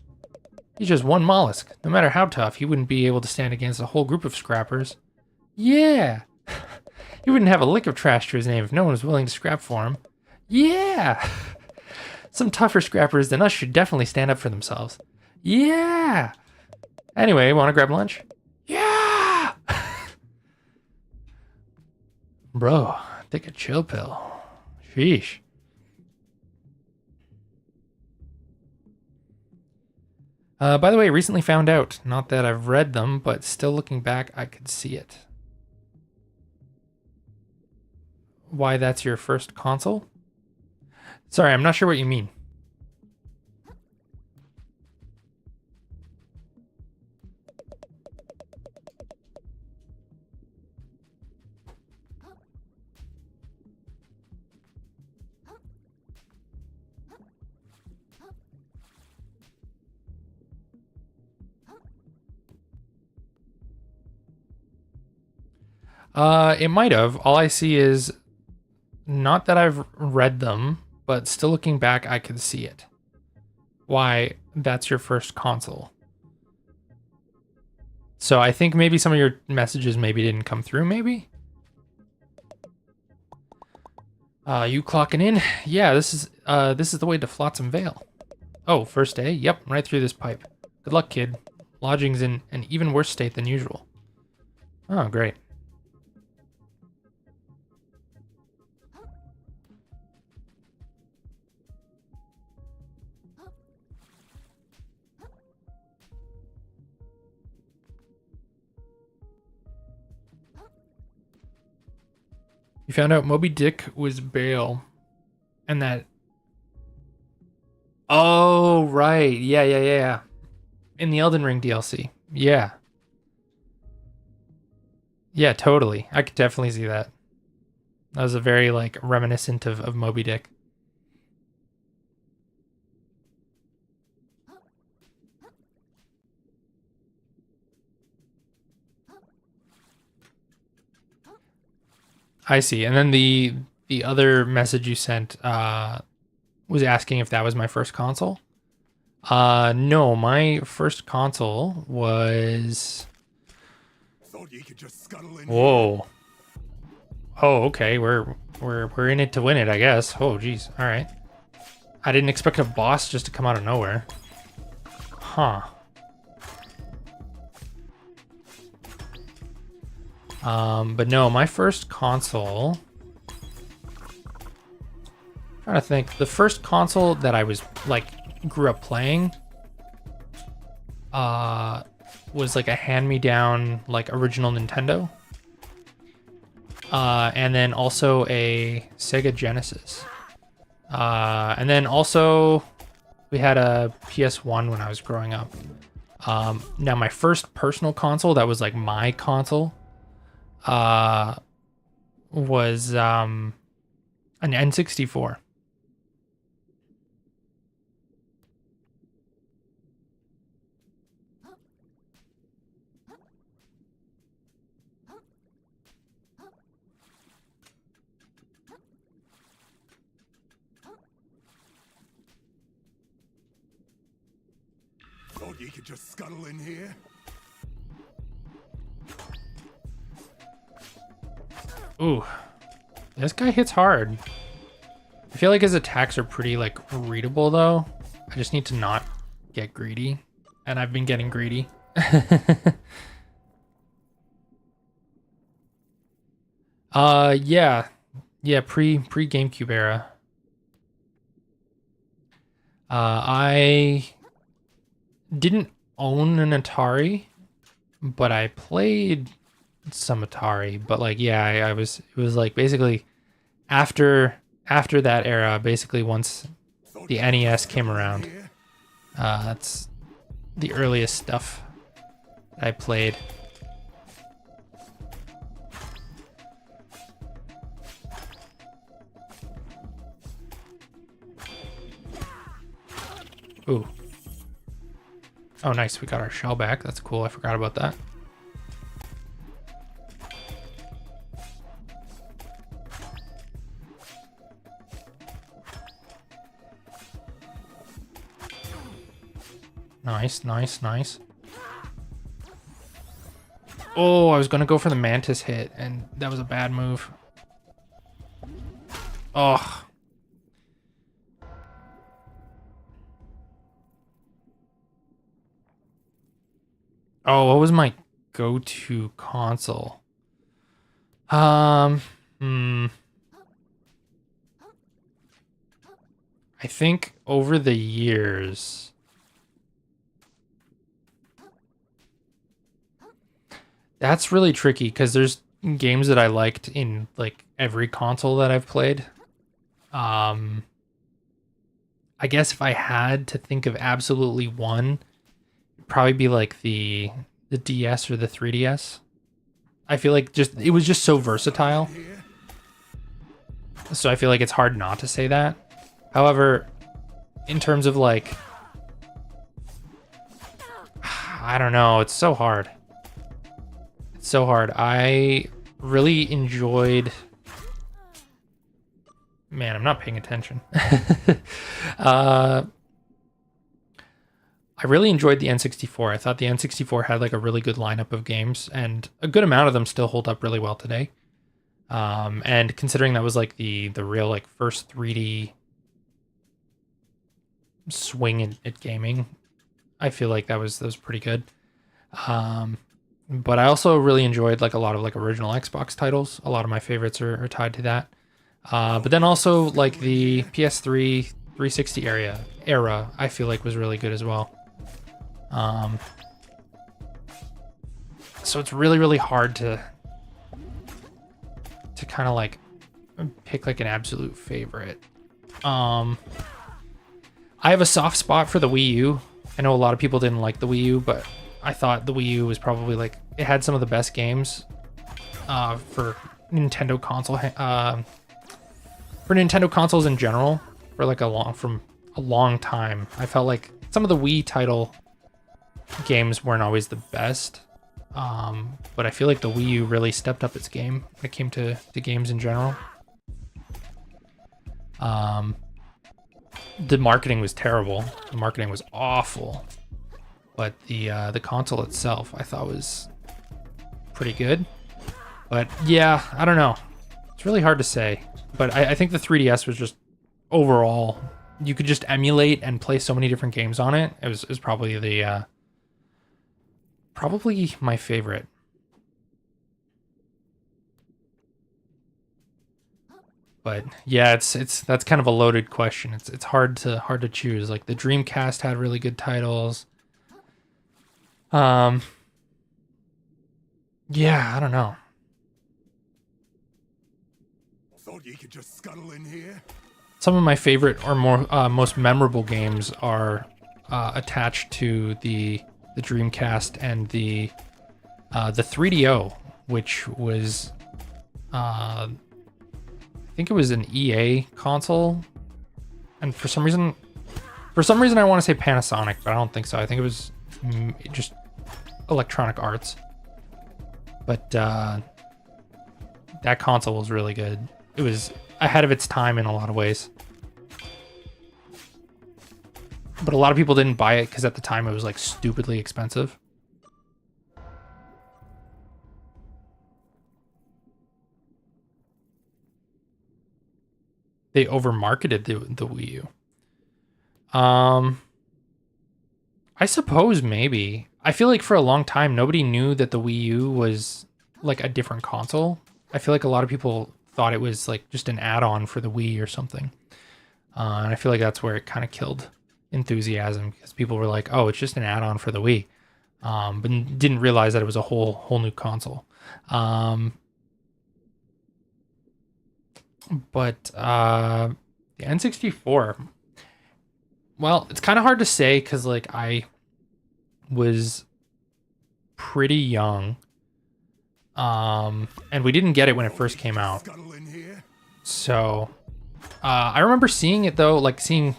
He's just one mollusk. No matter how tough, he wouldn't be able to stand against a whole group of scrappers. Yeah. He wouldn't have a lick of trash to his name if no one was willing to scrap for him. Yeah. Some tougher scrappers than us should definitely stand up for themselves. Yeah. Anyway, want to grab lunch? Yeah. Bro, take a chill pill. Sheesh. By the way, recently found out, not that I've read them, but still looking back, I could see it. Why that's your first console? Sorry, I'm not sure what you mean. It might have. All I see is not that I've read them, but still looking back, I could see it. Why that's your first console. So I think maybe some of your messages maybe didn't come through, maybe? You clocking in? Yeah, this is the way to Flotsam Vale. Oh, first day? Yep, right through this pipe. Good luck, kid. Lodging's in an even worse state than usual. Oh, great. You found out Moby Dick was Bale. And that... Oh, right. Yeah. In the Elden Ring DLC. Yeah. Yeah, totally. I could definitely see that. That was a very, like, reminiscent of Moby Dick. I see. And then the other message you sent was asking if that was my first console. No, my first console was... Thought you could just scuttle in. Whoa. Oh, okay. We're in it to win it, I guess. Oh, geez. All right. I didn't expect a boss just to come out of nowhere. Huh. But no, my first console... I'm trying to think. The first console that I was, like, grew up playing was, like, a hand-me-down, like, original Nintendo. And then also a Sega Genesis. And then also we had a PS1 when I was growing up. Now my first personal console that was like my console was an N64. Thought you could just scuttle in here. Ooh, this guy hits hard. I feel like his attacks are pretty like readable though. I just need to not get greedy, and I've been getting greedy. Yeah, pre GameCube era. I didn't own an Atari, but I played some Atari. But like, yeah, it was like basically after that era, basically once the NES came around, that's the earliest stuff I played. Ooh. Oh, nice. We got our shell back. That's cool. I forgot about that. Nice, nice, nice. Oh, I was going to go for the Mantis hit, and that was a bad move. Oh. Oh, what was my go-to console? Hmm. I think over the years, that's really tricky because there's games that I liked in like every console that I've played. I guess if I had to think of absolutely one, it'd probably be like the DS or the 3DS. I feel like just it was just so versatile. So I feel like it's hard not to say that. However, in terms of like, I don't know, it's so hard. It's so hard. I really enjoyed. Man, I'm not paying attention. I really enjoyed the N64. I thought the N64 had like a really good lineup of games, and a good amount of them still hold up really well today. And considering that was like the real like first 3D swing at gaming, I feel like that was pretty good. But I also really enjoyed like a lot of like original Xbox titles. A lot of my favorites are tied to that. But then also like the PS3 360 era, I feel like was really good as well. So it's really, really hard to kind of like pick like an absolute favorite. I have a soft spot for the Wii U. I know a lot of people didn't like the Wii U, but I thought the Wii U was probably like, it had some of the best games for Nintendo console, for Nintendo consoles in general for like a long time. I felt like some of the Wii title games weren't always the best. But I feel like the Wii U really stepped up its game when it came to games in general. The marketing was terrible. The marketing was awful. But the console itself I thought was pretty good. But yeah, I don't know. It's really hard to say. But I think the 3DS was just overall, you could just emulate and play so many different games on it. It was probably the probably my favorite. But yeah, that's kind of a loaded question. It's hard to choose. Like the Dreamcast had really good titles. Yeah, I don't know. Thought you could just scuttle in here. Some of my favorite or most memorable games are attached to the Dreamcast and the 3DO, which was I think it was an EA console, and for some reason I want to say Panasonic, but I don't think so. I think it was just Electronic Arts. But that console was really good. It was ahead of its time in a lot of ways. But a lot of people didn't buy it because at the time it was like stupidly expensive. They overmarketed the Wii U. I suppose maybe. I feel like for a long time nobody knew that the Wii U was like a different console. I feel like a lot of people thought it was like just an add-on for the Wii or something. And I feel like that's where it kind of killed enthusiasm, because people were like, "Oh, it's just an add-on for the Wii," but didn't realize that it was a whole new console. But the N64, well, it's kind of hard to say because like I was pretty young, and we didn't get it when it first came out. Scuttle in here. So I remember seeing it though, like seeing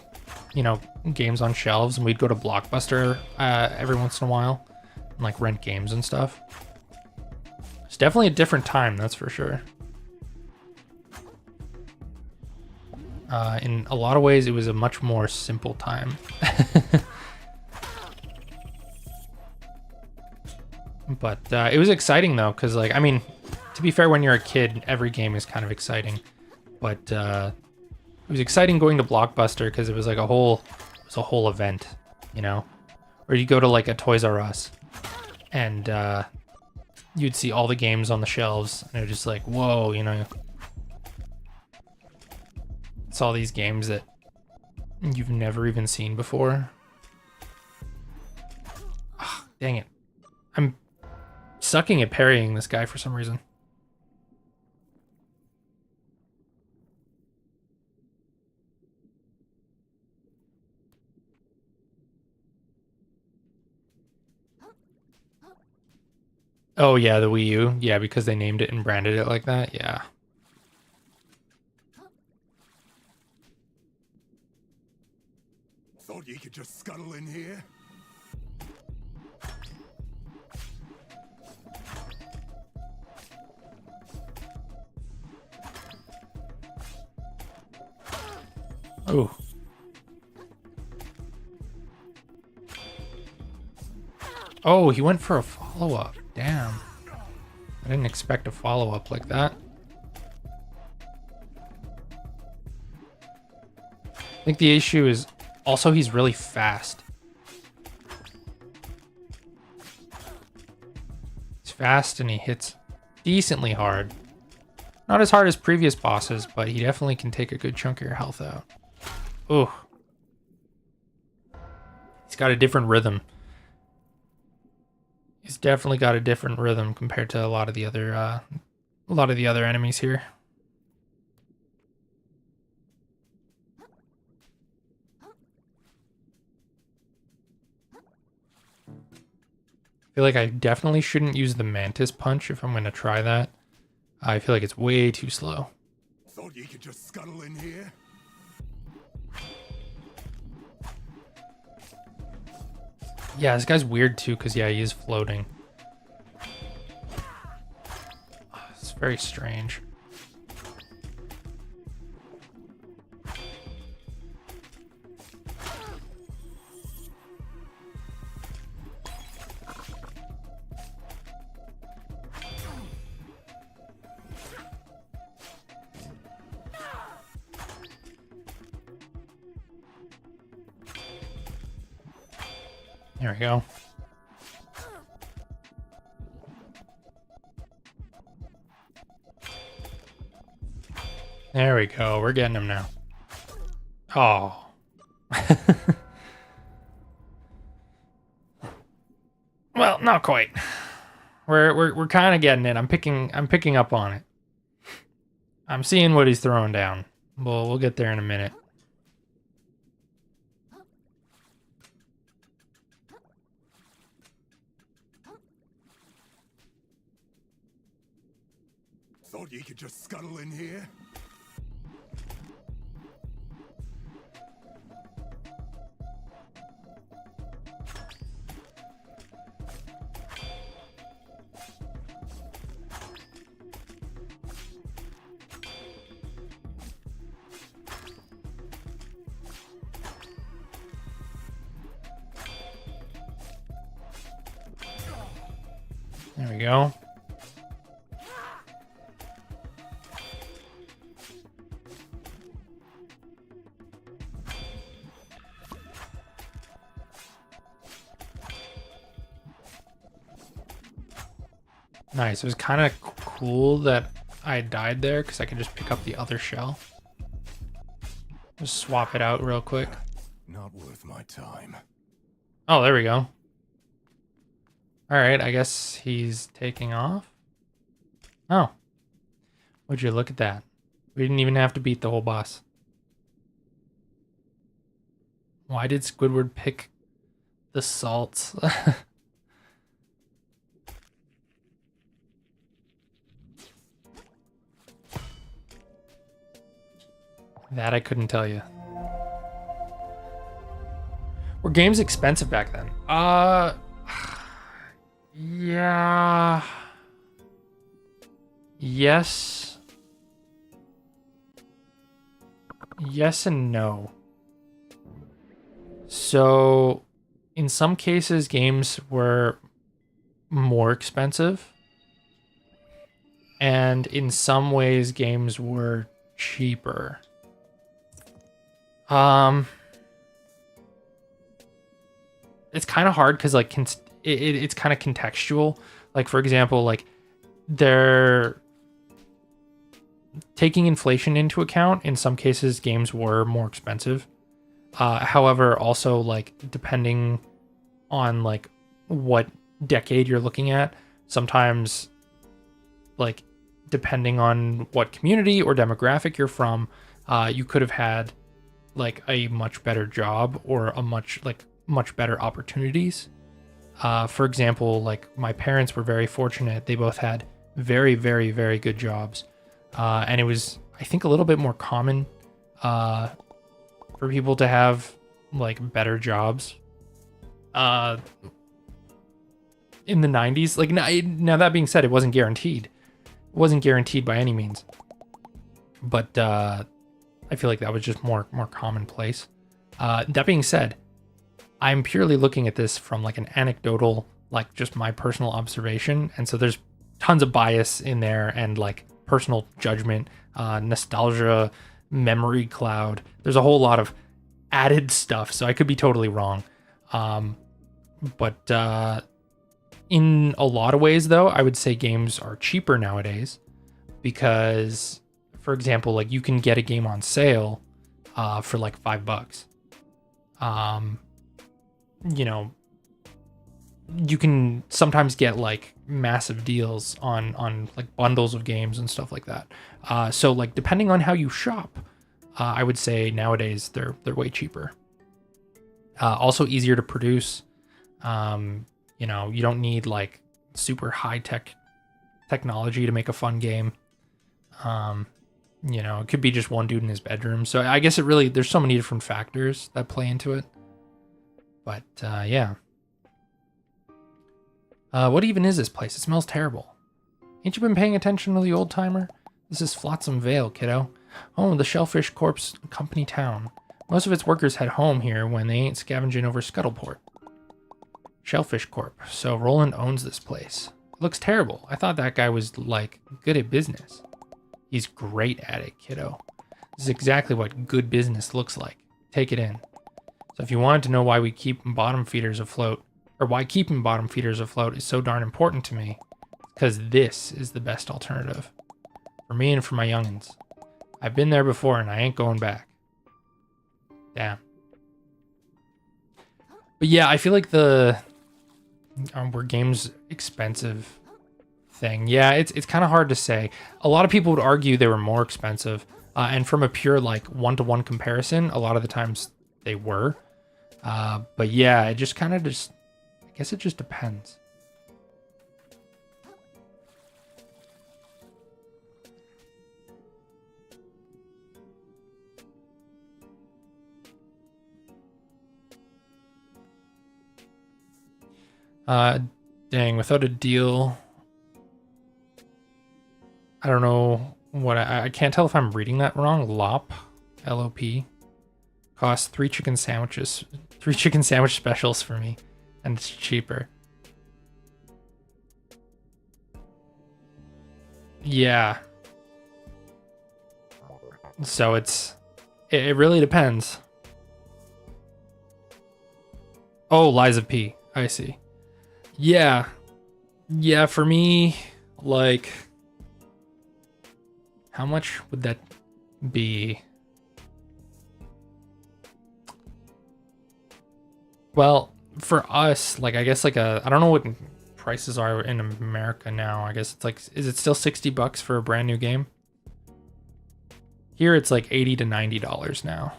you know, games on shelves, and we'd go to Blockbuster every once in a while and like rent games and stuff. It's definitely a different time, that's for sure. In a lot of ways, it was a much more simple time. But it was exciting though, because like, I mean, to be fair, when you're a kid, every game is kind of exciting. But it was exciting going to Blockbuster because it was like a whole event, you know? Or you go to like a Toys R Us and you'd see all the games on the shelves and it was just like, whoa, you know? It's all these games that you've never even seen before. Ugh, dang it. I'm sucking at parrying this guy for some reason. Oh yeah, the Wii U. Yeah, because they named it and branded it like that. Yeah. Thought you could just scuttle in here? Oh. Oh, he went for a follow-up. Damn. I didn't expect a follow-up like that. I think the issue is also he's really fast. He's fast and he hits decently hard. Not as hard as previous bosses, but he definitely can take a good chunk of your health out. Ooh. He's got a different rhythm. He's definitely got a different rhythm compared to a lot of the other enemies here. I feel like I definitely shouldn't use the Mantis Punch if I'm going to try that. I feel like it's way too slow. Thought you could just scuttle in here? Yeah, this guy's weird too, because yeah, he is floating. It's very strange. There we go. There we go. We're getting him now. Oh. Well, not quite. We're kind of getting it. I'm picking up on it. I'm seeing what he's throwing down. We'll get there in a minute. Thought you could just scuttle in here? There we go. Nice. It was kind of cool that I died there because I can just pick up the other shell. Just swap it out real quick. Not worth my time. Oh, there we go. All right, I guess he's taking off. Oh. Would you look at that? We didn't even have to beat the whole boss. Why did Squidward pick the salts? That I couldn't tell you. games expensive back then? Yeah. Yes. Yes and no. So, in some cases, games were more expensive. And in some ways, games were cheaper. It's kind of hard because like it's kind of contextual. Like for example, like they're taking inflation into account. In some cases, games were more expensive. However, also like depending on like what decade you're looking at, sometimes like depending on what community or demographic you're from, you could have had like a much better job or a much better opportunities. For example, like my parents were very fortunate. They both had very, very, very good jobs. And it was, I think, a little bit more common for people to have like better jobs in the 90s. Like now that being said, it wasn't guaranteed. It wasn't guaranteed by any means. But I feel like that was just more commonplace. That being said, I'm purely looking at this from like an anecdotal, like just my personal observation. And so there's tons of bias in there and like personal judgment, nostalgia, memory cloud. There's a whole lot of added stuff. So I could be totally wrong. But in a lot of ways, though, I would say games are cheaper nowadays because, for example, like you can get a game on sale for like $5. You know, you can sometimes get like massive deals on like bundles of games and stuff like that. So like depending on how you shop, I would say nowadays they're way cheaper. Also easier to produce. You know, you don't need like super high tech technology to make a fun game. You know, it could be just one dude in his bedroom. So I guess there's so many different factors that play into it. But yeah. What even is this place? It smells terrible. Ain't you been paying attention to the old timer? This is Flotsam Vale, kiddo. Oh, the Shellfish Corp's company town. Most of its workers head home here when they ain't scavenging over Scuttleport. Shellfish Corp. So Roland owns this place. It looks terrible. I thought that guy was like good at business. He's great at it, kiddo. This is exactly what good business looks like. Take it in. So if you wanted to know why we keep bottom feeders afloat, or why keeping bottom feeders afloat is so darn important to me, because this is the best alternative. For me and for my youngins. I've been there before and I ain't going back. Damn. But yeah, I feel like the were games expensive thing. Yeah, it's kind of hard to say. A lot of people would argue they were more expensive. And from a pure like one-to-one comparison, a lot of the times they were. But yeah, it just kind of I guess it just depends. Dang, without a deal, I don't know what I can't tell if I'm reading that wrong. Lop, L-O-P, costs 3 chicken sandwiches, 3 chicken sandwich specials for me, and it's cheaper. Yeah. So it really depends. Oh, Lies of P. I see. Yeah. Yeah, for me, like, how much would that be? Well, for us, like, I guess like I don't know what prices are in America now. I guess it's like, is it still $60 for a brand new game? Here it's like $80 to $90 now.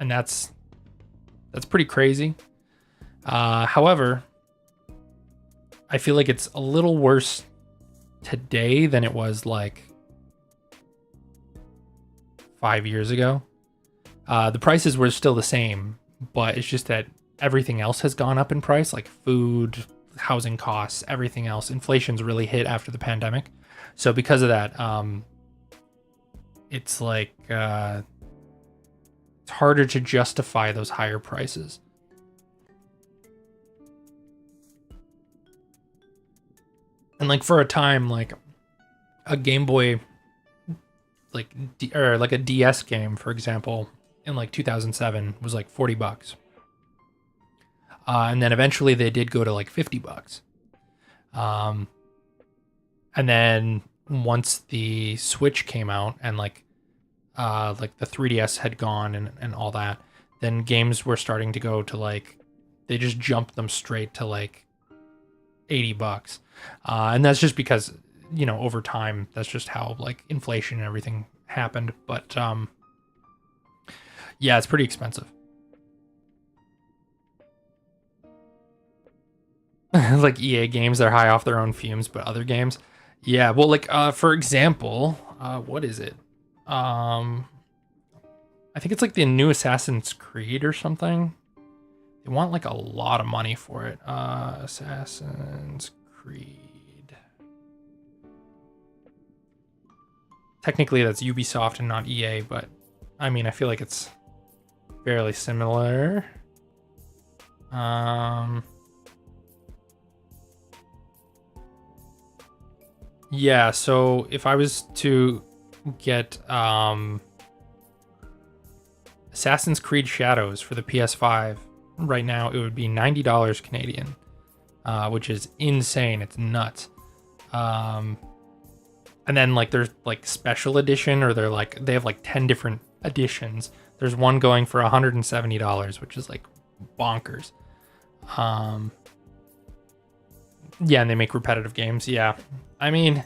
And that's pretty crazy. However, I feel like it's a little worse today than it was like 5 years ago. The prices were still the same, but it's just that everything else has gone up in price, like food, housing costs, everything else. Inflation's really hit after the pandemic. So because of that, it's like it's harder to justify those higher prices. And like for a time, like a Game Boy, like or like a DS game, for example, in like 2007 was like $40. And then eventually they did go to like $50. And then once the Switch came out and like the 3DS had gone and all that, then games were starting to go to like, they just jumped them straight to like $80. And that's just because, you know, over time, that's just how like inflation and everything happened. But yeah, it's pretty expensive. Like EA games, they're high off their own fumes, but other games, yeah. Well, like for example, what is it? I think it's like the new Assassin's Creed or something. They want like a lot of money for it. Assassin's Creed. Technically, that's Ubisoft and not EA, but I mean, I feel like it's fairly similar. Yeah, so if I was to get Assassin's Creed Shadows for the PS5 right now, it would be $90 Canadian, which is insane. It's nuts. And then like there's like special edition, or they have like 10 different editions. There's one going for $170, which is like bonkers. Yeah, and they make repetitive games. Yeah. I mean,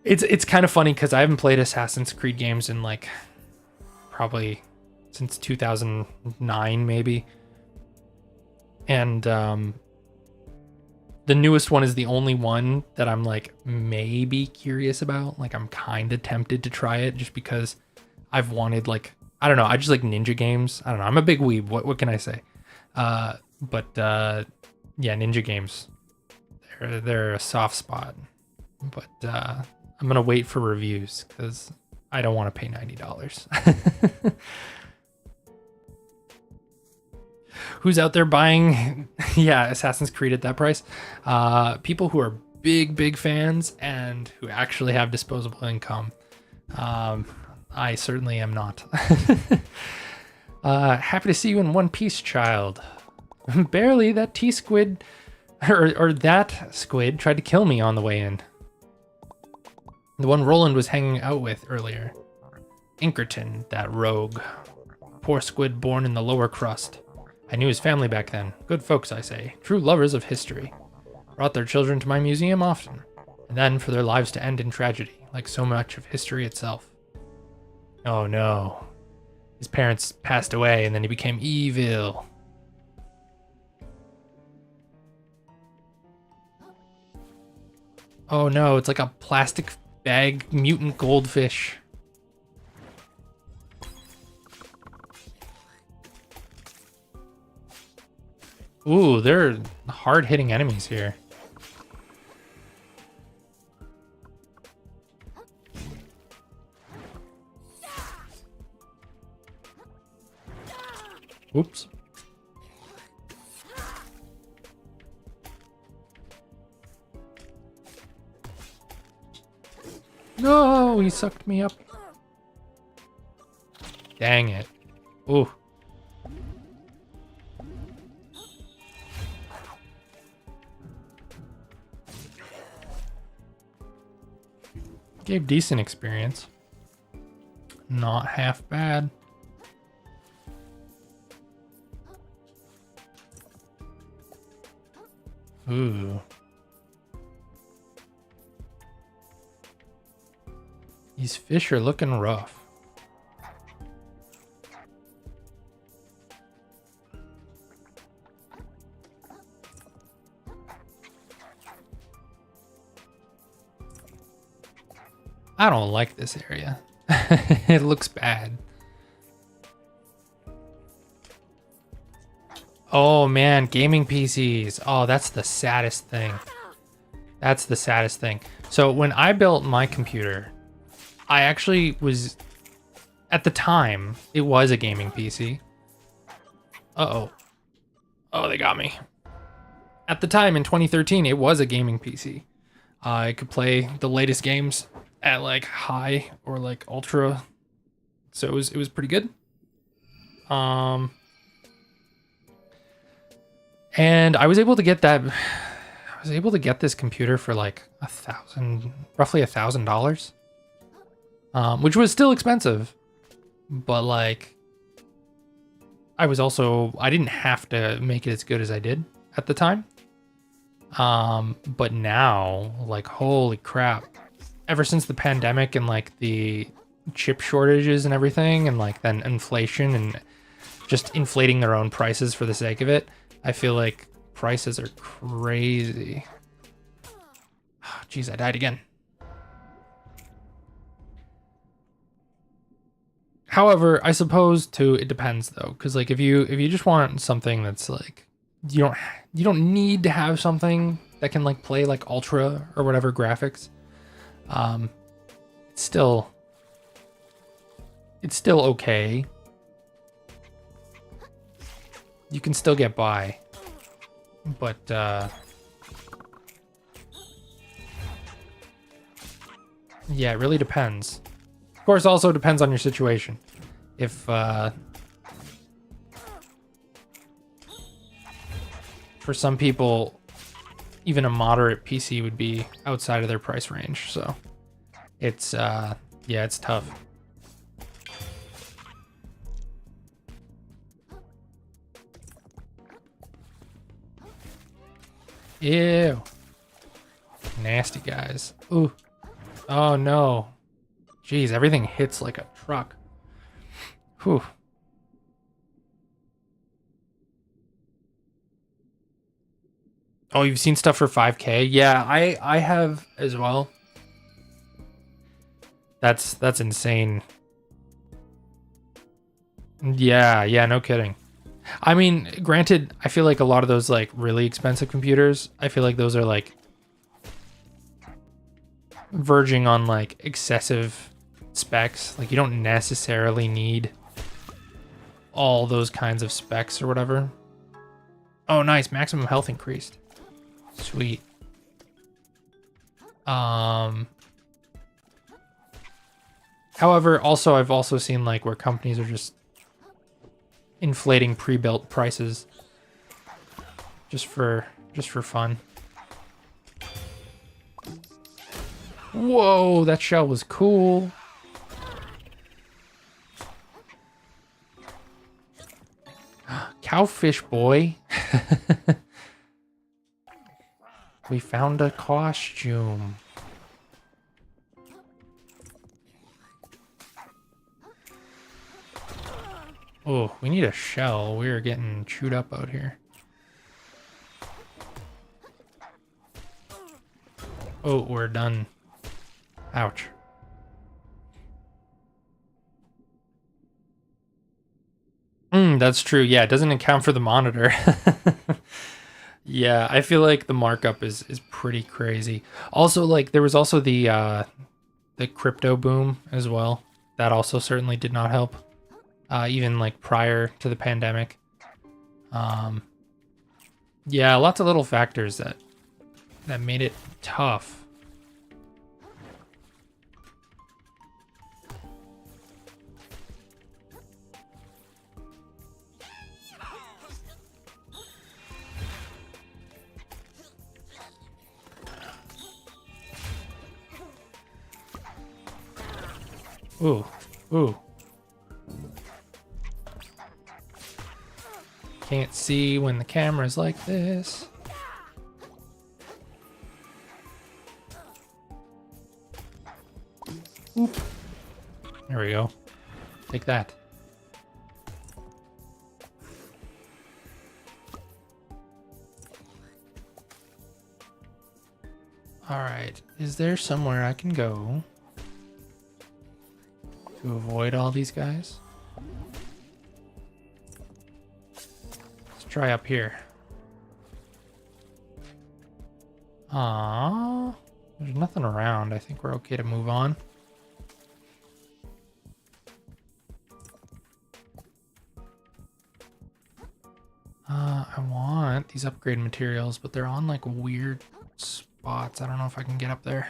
it's kind of funny because I haven't played Assassin's Creed games in like probably since 2009 maybe. And the newest one is the only one that I'm like maybe curious about. Like I'm kind of tempted to try it just because I've wanted like, I don't know, I just like ninja games. I don't know. I'm a big weeb. What can I say? But yeah, ninja games. They're a soft spot, but I'm gonna wait for reviews because I don't want to pay $90. Who's out there buying? Yeah, Assassin's Creed at that price. People who are big fans and who actually have disposable income. I certainly am not. Happy to see you in One Piece, child. Barely. That T-Squid. Or that squid tried to kill me on the way in. The one Roland was hanging out with earlier. Inkerton, that rogue. Poor squid born in the lower crust. I knew his family back then. Good folks, I say. True lovers of history. Brought their children to my museum often. And then for their lives to end in tragedy, like so much of history itself. Oh no. His parents passed away and then he became evil. Oh no, it's like a plastic bag mutant goldfish. Ooh, they're hard-hitting enemies here. Oops. No, he sucked me up. Dang it. Ooh. Gave decent experience. Not half bad. Ooh. These fish are looking rough. I don't like this area. It looks bad. Oh man, gaming PCs. Oh, that's the saddest thing. That's the saddest thing. So when I built my computer, I actually was, at the time, it was a gaming PC. Uh-oh. Oh, they got me. At the time in 2013, it was a gaming PC. I could play the latest games at like high or like ultra. So it was pretty good. And I was able to get that. I was able to get this computer for like roughly $1,000, which was still expensive, but like I didn't have to make it as good as I did at the time. But now, like, holy crap, ever since the pandemic and like the chip shortages and everything, and like then inflation and just inflating their own prices for the sake of it, I feel like prices are crazy. Jeez, I died again. However, I suppose too, it depends though, because like if you just want something that's like you don't need to have something that can like play like ultra or whatever graphics, it's still okay. You can still get by, but yeah, it really depends. Of course, also depends on your situation. If for some people, even a moderate PC would be outside of their price range, so it's yeah, it's tough. Ew. Nasty guys. Ooh. Oh no. Jeez, everything hits like a truck. Whew. Oh, you've seen stuff for 5K? Yeah, I have as well. That's insane. Yeah, no kidding. I mean, granted, I feel like a lot of those like really expensive computers, I feel like those are like verging on like excessive specs. Like you don't necessarily need all those kinds of specs or whatever. Oh, nice. Maximum health increased. Sweet. However, also I've also seen like where companies are just inflating pre-built prices just for fun. Whoa, that shell was cool. Cowfish boy. We found a costume. Oh, we need a shell. We're getting chewed up out here. Oh, we're done. Ouch. That's true. Yeah, it doesn't account for the monitor. Yeah, I feel like the markup is pretty crazy. Also, like there was also the crypto boom as well. That also certainly did not help. Even like prior to the pandemic. Yeah, lots of little factors that made it tough. Ooh. Can't see when the camera's like this. Oop. There we go. Take that. All right. Is there somewhere I can go to avoid all these guys? Let's try up here. There's nothing around. I think we're okay to move on. I want these upgrade materials, but they're on like weird spots. I don't know if I can get up there.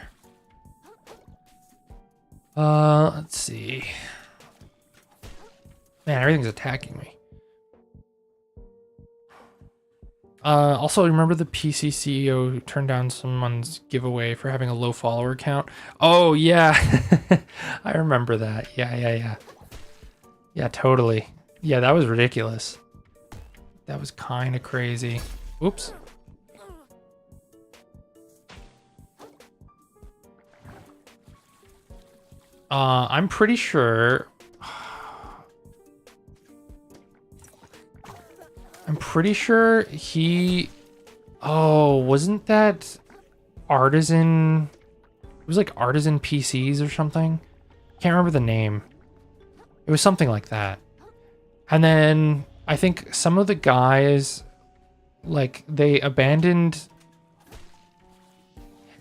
Let's see. Man, everything's attacking me. Also, remember the PC CEO who turned down someone's giveaway for having a low follower count? Oh, yeah. I remember that. Yeah. Yeah, totally. Yeah, that was ridiculous. That was kind of crazy. Oops. I'm pretty sure... I'm pretty sure he... Oh, wasn't that Artisan... It was like Artisan PCs or something? Can't remember the name. It was something like that. And then I think some of the guys, like, they abandoned...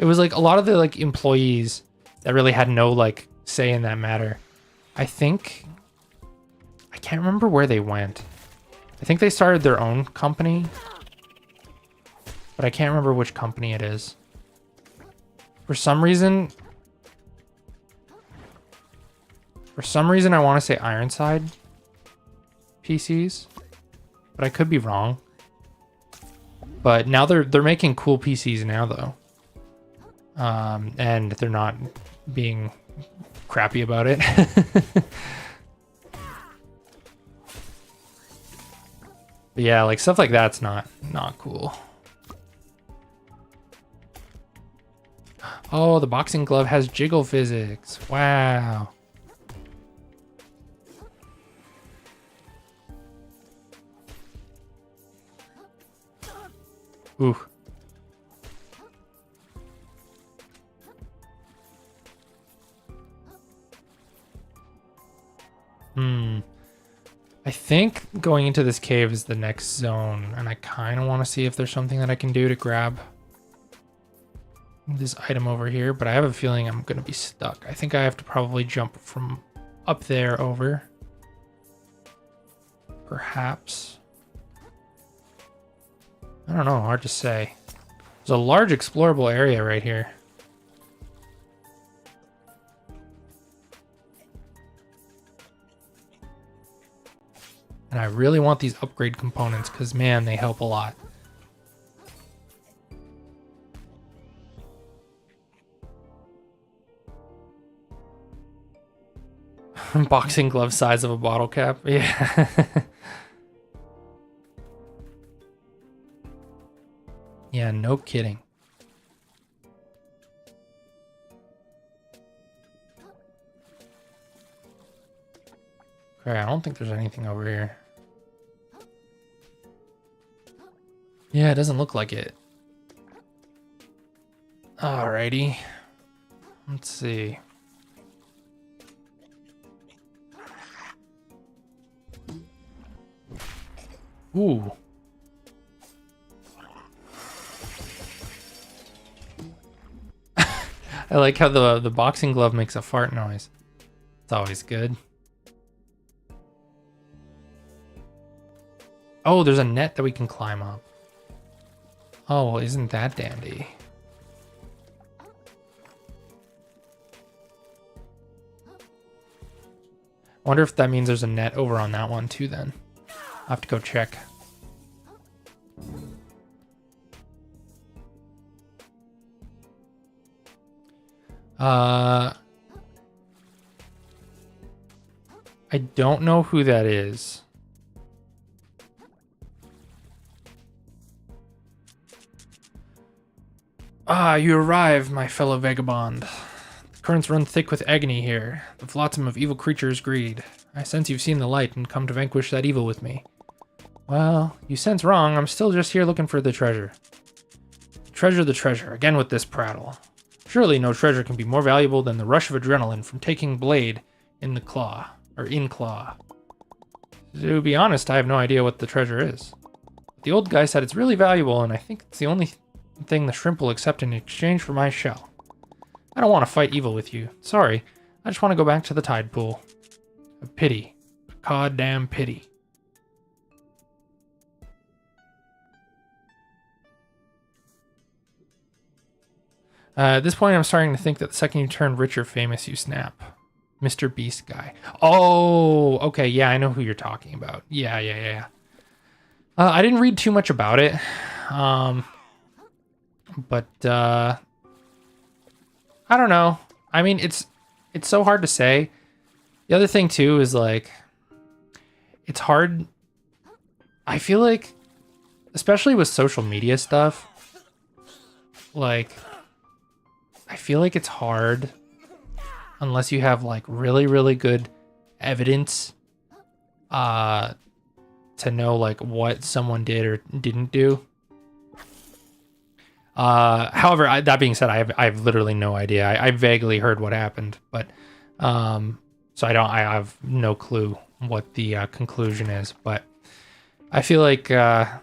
It was like a lot of the like employees that really had no like say in that matter. I can't remember where they went. I think they started their own company, but I can't remember which company it is. For some reason I want to say Ironside PCs, but I could be wrong. But now they're making cool PCs now though. And they're not being crappy about it. But yeah, like stuff like that's not cool. Oh, the boxing glove has jiggle physics. Wow. Ooh. I think going into this cave is the next zone, and I kind of want to see if there's something that I can do to grab this item over here, but I have a feeling I'm going to be stuck. I think I have to probably jump from up there over. Perhaps. I don't know, hard to say. There's a large explorable area right here. And I really want these upgrade components because, man, they help a lot. Boxing glove size of a bottle cap. Yeah. Yeah, no kidding. Okay, I don't think there's anything over here. Yeah, it doesn't look like it. Alrighty. Let's see. Ooh. I like how the boxing glove makes a fart noise. It's always good. Oh, there's a net that we can climb up. Oh, well, isn't that dandy? Wonder if that means there's a net over on that one too then. I'll have to go check. I don't know who that is. Ah, you arrive, my fellow vagabond. The currents run thick with agony here, the flotsam of evil creatures' greed. I sense you've seen the light and come to vanquish that evil with me. Well, you sense wrong. I'm still just here looking for the treasure. The treasure, again with this prattle. Surely no treasure can be more valuable than the rush of adrenaline from taking blade in the claw, or in claw. To be honest, I have no idea what the treasure is. The old guy said it's really valuable, and I think it's the only thing the shrimp will accept in exchange for my shell. I don't want to fight evil with you. Sorry. I just want to go back to the tide pool. A pity. A goddamn pity. At this point, I'm starting to think that the second you turn rich or famous, you snap. Mr. Beast guy. Oh, okay. Yeah, I know who you're talking about. Yeah. I didn't read too much about it. But I don't know. I mean, it's so hard to say. The other thing too is like, it's hard. I feel like, especially with social media stuff, like, I feel like it's hard unless you have like really, really good evidence to know like what someone did or didn't do. However, that being said, I have literally no idea. I vaguely heard what happened, but so I have no clue what the conclusion is. But I feel like the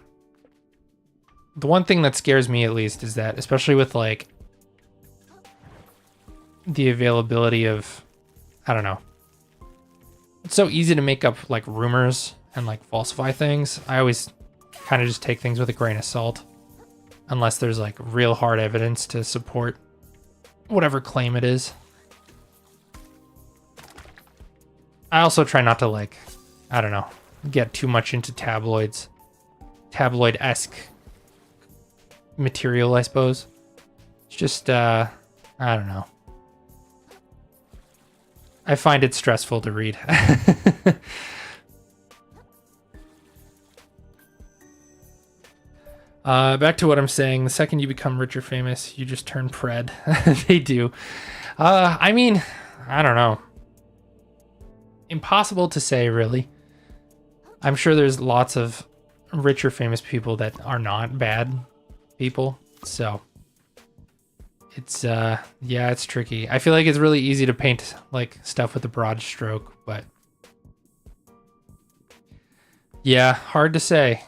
one thing that scares me at least is that, especially with like the availability of, I don't know, it's so easy to make up like rumors and like falsify things. I always kind of just take things with a grain of salt, unless there's like real hard evidence to support whatever claim it is. I also try not to like, I don't know, get too much into tabloid-esque material, I suppose. It's just, I don't know. I find it stressful to read. Back to what I'm saying. The second you become rich or famous, you just turn pred. They do. I mean, I don't know. Impossible to say, really. I'm sure there's lots of rich or famous people that are not bad people. So it's yeah, it's tricky. I feel like it's really easy to paint like stuff with a broad stroke, but yeah, hard to say.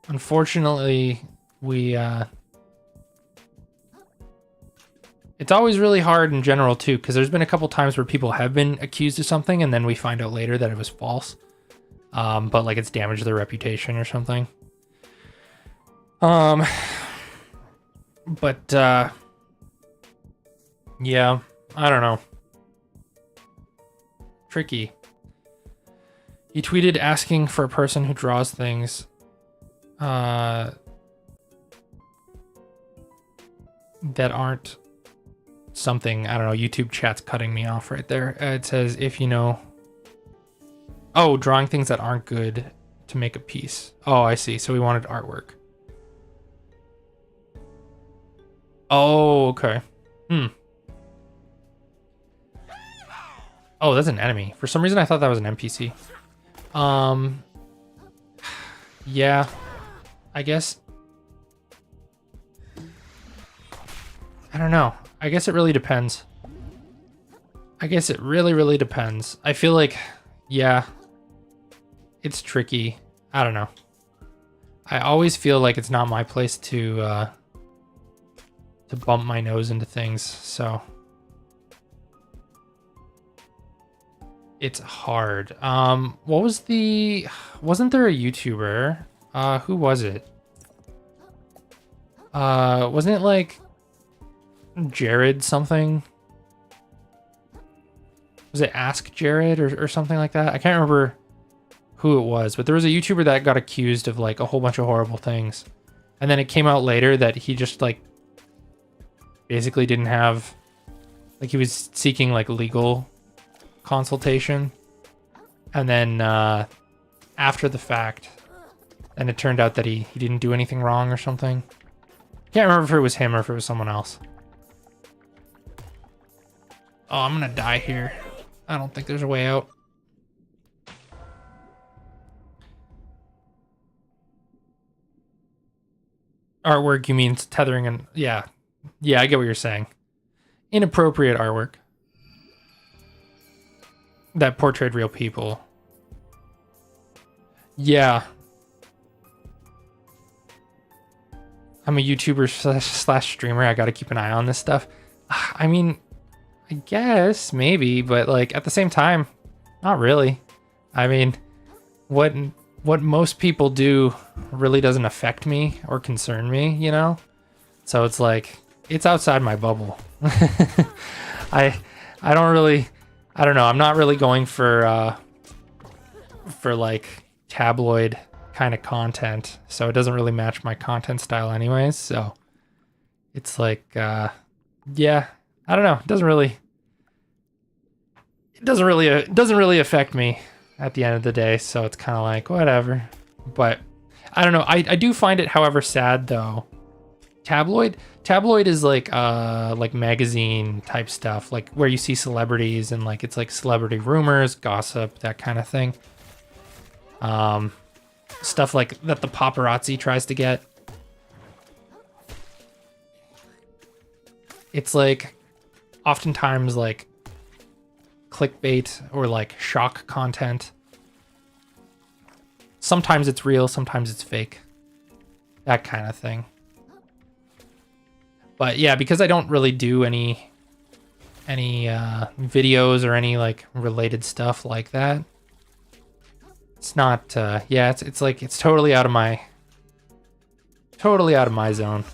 Unfortunately, it's always really hard in general too, because there's been a couple times where people have been accused of something and then we find out later that it was false. But like it's damaged their reputation or something. But yeah, I don't know. Tricky. He tweeted asking for a person who draws things that aren't something. I don't know. YouTube chat's cutting me off right there. It says, if you know. Oh, drawing things that aren't good to make a piece. Oh, I see. So we wanted artwork. Oh, okay. Oh, that's an enemy. For some reason, I thought that was an NPC. Yeah, I guess. I don't know. I guess it really depends. I guess it really depends. I feel like, yeah, it's tricky. I don't know. I always feel like it's not my place to bump my nose into things, so it's hard. What was wasn't there a YouTuber? Who was it? Wasn't it like Jared something? Was it Ask Jared or something like that? I can't remember who it was, but there was a YouTuber that got accused of like a whole bunch of horrible things. And then it came out later that he just like basically didn't have, like he was seeking like legal consultation. And then after the fact, and it turned out that he didn't do anything wrong or something. Can't remember if it was him or if it was someone else. Oh, I'm gonna die here. I don't think there's a way out. Artwork, you mean tethering and... Yeah. Yeah, I get what you're saying. Inappropriate artwork that portrayed real people. Yeah. I'm a YouTuber slash streamer. I got to keep an eye on this stuff. I mean, I guess maybe, but like at the same time, not really. I mean, what most people do really doesn't affect me or concern me, you know? So it's like it's outside my bubble. I don't really, I don't know. I'm not really going for like tabloid kind of content, so it doesn't really match my content style anyways. So it's like yeah, I don't know. It doesn't really affect me at the end of the day, so it's kind of like whatever. But I don't know. I do find it, however, sad though. Tabloid is like magazine type stuff, like where you see celebrities and like it's like celebrity rumors, gossip, that kind of thing. Stuff like that the paparazzi tries to get. It's like oftentimes like clickbait or like shock content. Sometimes it's real, sometimes it's fake. That kind of thing. But yeah, because I don't really do any videos or any like related stuff like that. It's not yeah, it's like it's totally out of my zone.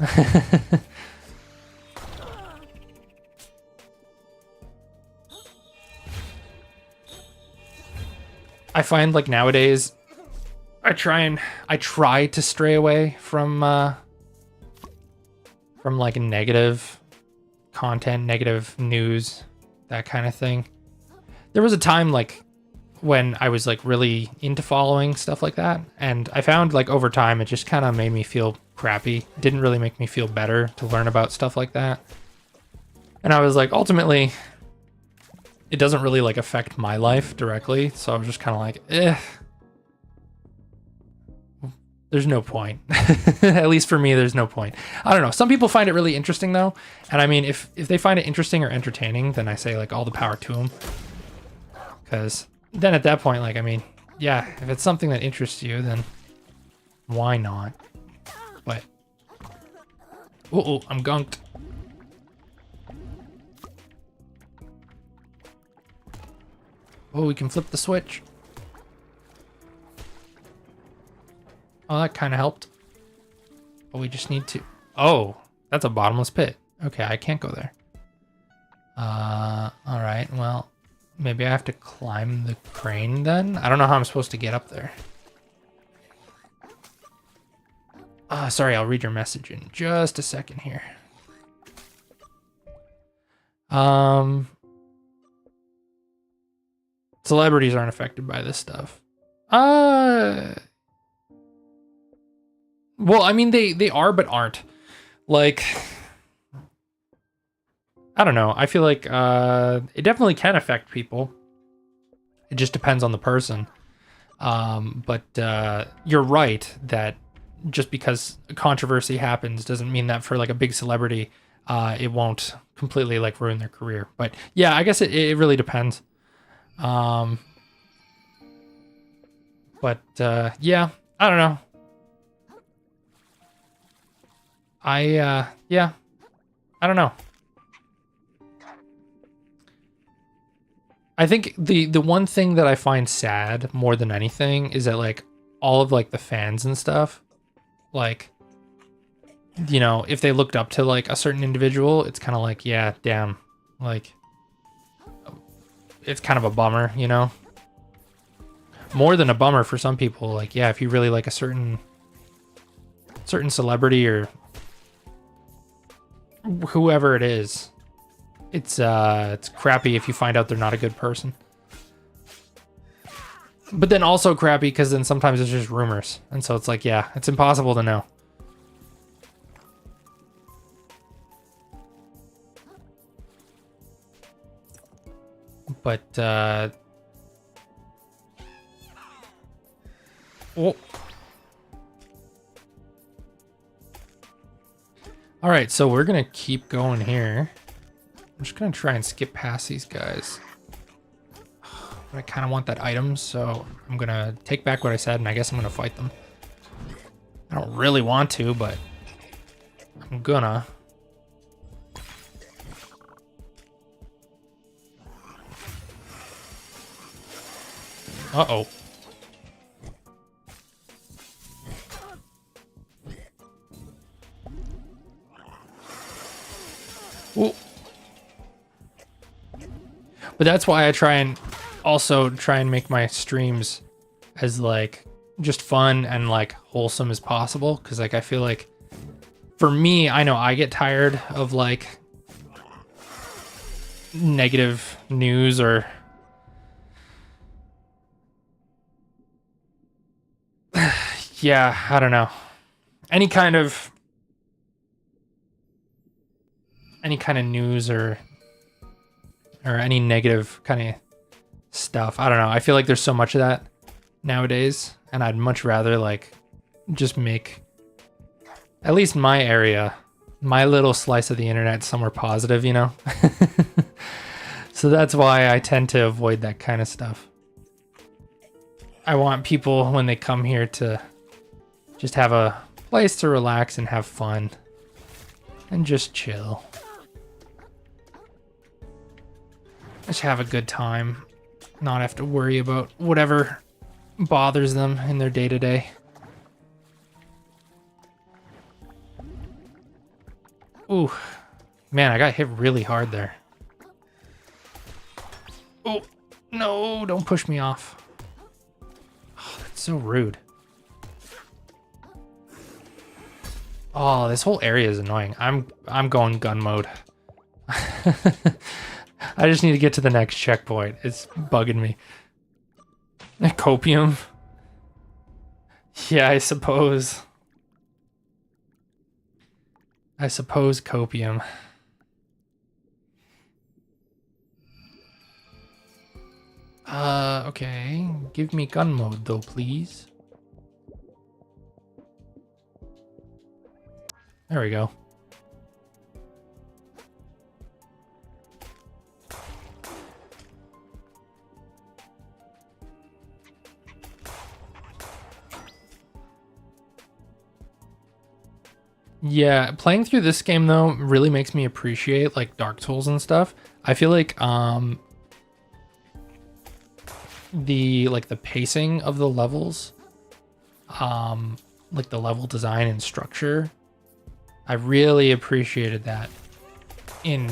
I find like nowadays I try to stray away from like negative content, negative news, that kind of thing. There was a time like when I was like really into following stuff like that, and I found like over time it just kind of made me feel crappy. Didn't really make me feel better to learn about stuff like that. And I was like, ultimately it doesn't really like affect my life directly, so I was just kind of like, there's no point. At least for me, there's no point. I don't know. Some people find it really interesting though. And I mean, if they find it interesting or entertaining, then I say like all the power to them. Because then at that point, like, I mean, yeah, if it's something that interests you, then why not? But, oh, I'm gunked. Oh, we can flip the switch. Oh, that kind of helped. But we just need to... Oh, that's a bottomless pit. Okay, I can't go there. Alright, well, maybe I have to climb the crane then? I don't know how I'm supposed to get up there. Sorry, I'll read your message in just a second here. Celebrities aren't affected by this stuff. Well, I mean, they are, but aren't. Like, I don't know. I feel like it definitely can affect people. It just depends on the person. But you're right that just because a controversy happens doesn't mean that for like a big celebrity, it won't completely like ruin their career. But yeah, I guess it really depends. But yeah, I don't know. Yeah, I don't know. I think the one thing that I find sad more than anything is that like all of like the fans and stuff, like, you know, if they looked up to like a certain individual, it's kind of like, yeah, damn, like it's kind of a bummer, you know? More than a bummer for some people. Like, yeah, if you really like a certain celebrity or whoever it is, it's crappy if you find out they're not a good person. But then also crappy because then sometimes it's just rumors. And so it's like, yeah, it's impossible to know. But, oh. All right, so we're gonna keep going here. I'm just gonna try and skip past these guys. But I kind of want that item, so I'm gonna take back what I said, and I guess I'm gonna fight them. I don't really want to, but I'm gonna. Uh-oh. Ooh. But that's why I try and make my streams as like just fun and like wholesome as possible, because like I feel like for me, I know I get tired of like negative news or yeah, I don't know. Any kind of news or any negative kind of stuff. I don't know. I feel like there's so much of that nowadays, and I'd much rather like just make at least my area, my little slice of the internet somewhere positive, you know? So that's why I tend to avoid that kind of stuff. I want people when they come here to just have a place to relax and have fun and just chill. Just have a good time, not have to worry about whatever bothers them in their day-to-day. Ooh, man, I got hit really hard there. Oh, no, don't push me off. Oh, that's so rude. Oh, this whole area is annoying. I'm going gun mode. I just need to get to the next checkpoint. It's bugging me. Copium. Yeah, I suppose. Copium. Okay. Give me gun mode though, please. There we go. Yeah, playing through this game though really makes me appreciate like Dark Souls and stuff. I feel like the pacing of the levels, like the level design and structure, I really appreciated that in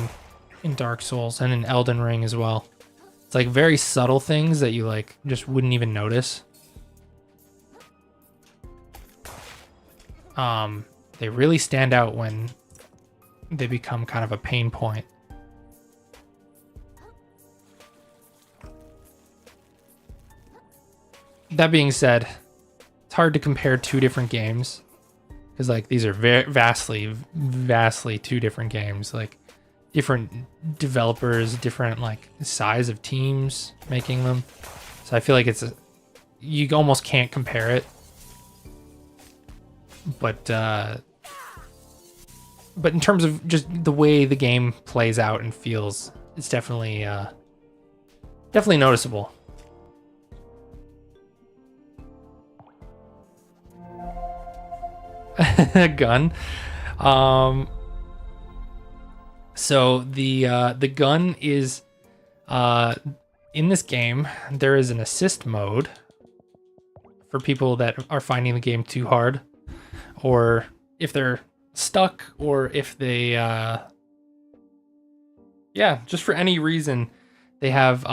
Dark Souls and in Elden Ring as well. It's like very subtle things that you like just wouldn't even notice. They really stand out when they become kind of a pain point. That being said, it's hard to compare two different games because like these are vastly two different games. Like different developers, different like size of teams making them. So I feel like you almost can't compare it. But in terms of just the way the game plays out and feels, it's definitely noticeable. Gun. So the gun is in this game. There is an assist mode for people that are finding the game too hard, or if they're stuck, or if they just for any reason they have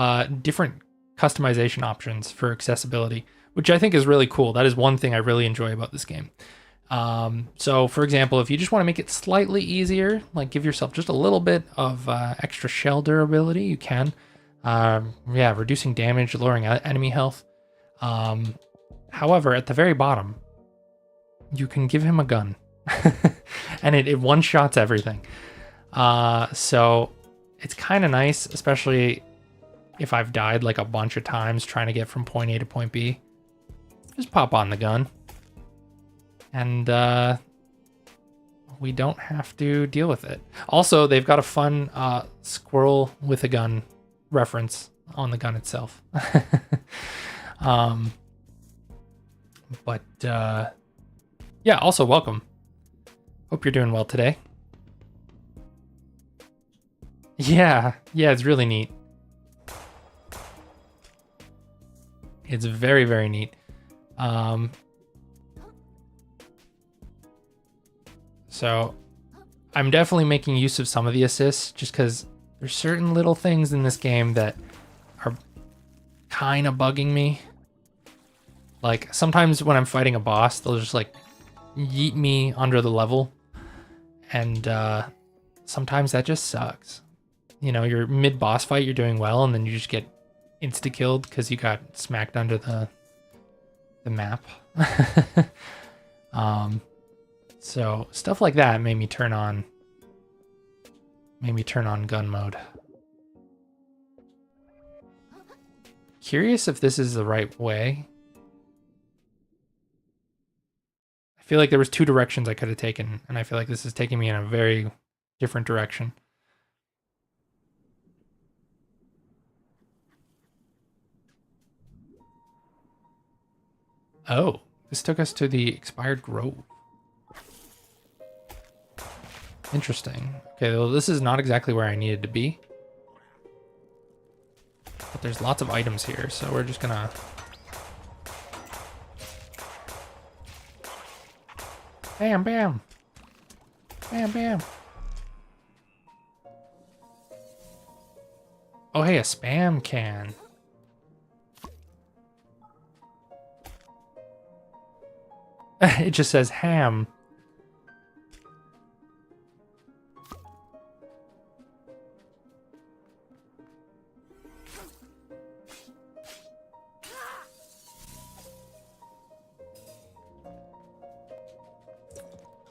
different customization options for accessibility, which I think is really cool. That is one thing I really enjoy about this game. So for example, if you just want to make it slightly easier, like give yourself just a little bit of extra shell durability, you can. Reducing damage, lowering enemy health. However, at the very bottom, you can give him a gun. And it one-shots everything. So it's kind of nice, especially if I've died like a bunch of times trying to get from point A to point B. Just pop on the gun. And we don't have to deal with it. Also, they've got a fun squirrel with a gun reference on the gun itself. Also welcome. Hope you're doing well today. Yeah, it's really neat. It's very, very neat. So I'm definitely making use of some of the assists just because there's certain little things in this game that are kind of bugging me. Like sometimes when I'm fighting a boss, they'll just like yeet me under the level. And sometimes that just sucks. You know, you're mid-boss fight, you're doing well, and then you just get insta-killed because you got smacked under the map. So stuff like that made me turn on gun mode. Curious if this is the right way. I feel like there was 2 directions I could have taken, and I feel like this is taking me in a very different direction. Oh, this took us to the expired grove. Interesting. Okay, well, this is not exactly where I needed to be. But there's lots of items here, so we're just gonna... Bam, bam. Bam, bam. Oh, hey, a spam can. It just says ham.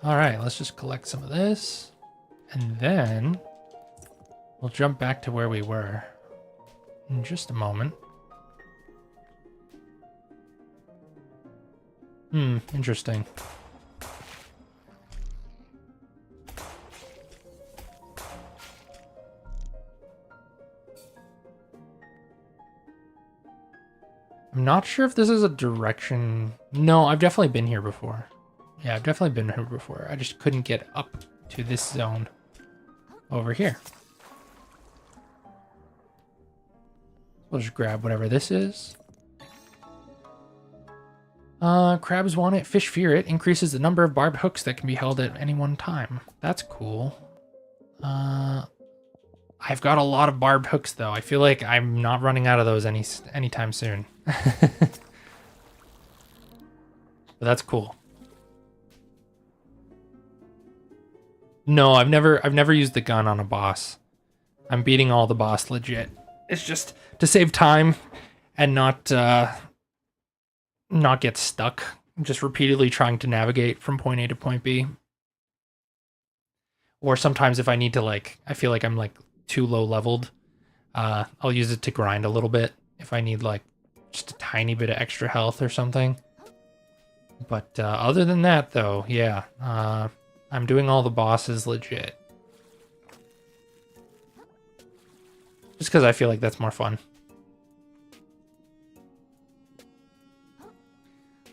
All right, let's just collect some of this. And then we'll jump back to where we were in just a moment. Interesting. I'm not sure if this is a direction. No, I've definitely been here before. Yeah, I've definitely been here before. I just couldn't get up to this zone over here. We'll just grab whatever this is. Crabs want it, fish fear it, increases the number of barbed hooks that can be held at any one time. That's cool. I've got a lot of barbed hooks though. I feel like I'm not running out of those anytime soon. But that's cool. No, I've never used the gun on a boss. I'm beating all the boss legit. It's just to save time and not get stuck. I'm just repeatedly trying to navigate from point A to point B. Or sometimes if I need to like, I feel like I'm like too low leveled, I'll use it to grind a little bit if I need like just a tiny bit of extra health or something. But other than that though, yeah, I'm doing all the bosses legit. Just because I feel like that's more fun.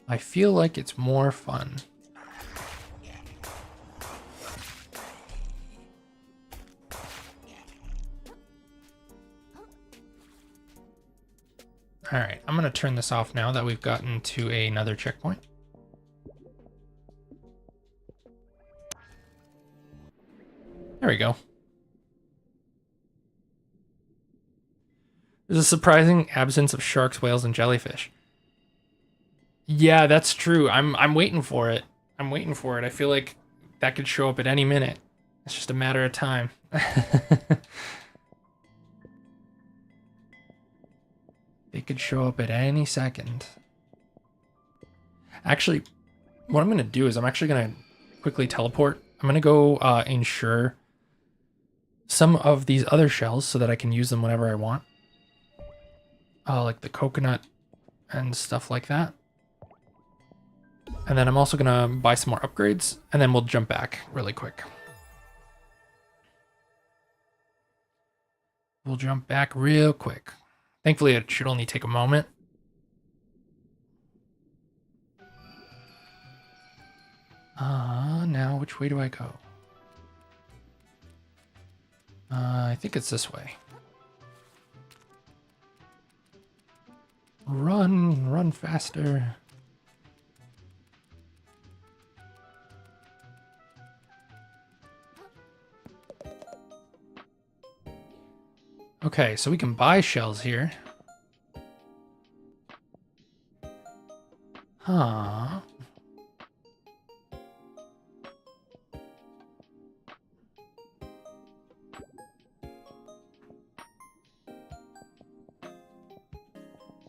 I feel like it's more fun. All right, I'm going to turn this off now that we've gotten to another checkpoint. There we go. There's a surprising absence of sharks, whales, and jellyfish. Yeah, that's true. I'm waiting for it. I'm waiting for it. I feel like that could show up at any minute. It's just a matter of time. They could show up at any second. Actually, what I'm going to do is I'm actually going to quickly teleport. I'm going to go ensure some of these other shells so that I can use them whenever I want. Like the coconut and stuff like that. And then I'm also going to buy some more upgrades, and then we'll jump back really quick. We'll jump back real quick. Thankfully, it should only take a moment. Now which way do I go? I think it's this way. Run faster. Okay, so we can buy shells here. Huh.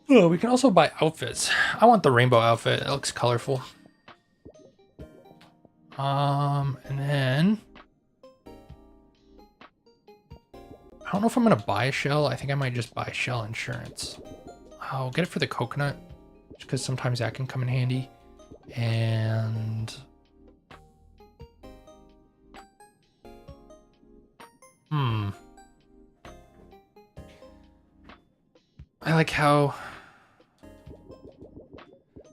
Oh, we can also buy outfits. I want the rainbow outfit. It looks colorful. And then I don't know if I'm gonna buy a shell. I think I might just buy shell insurance. I'll get it for the coconut, just because sometimes that can come in handy. And I like how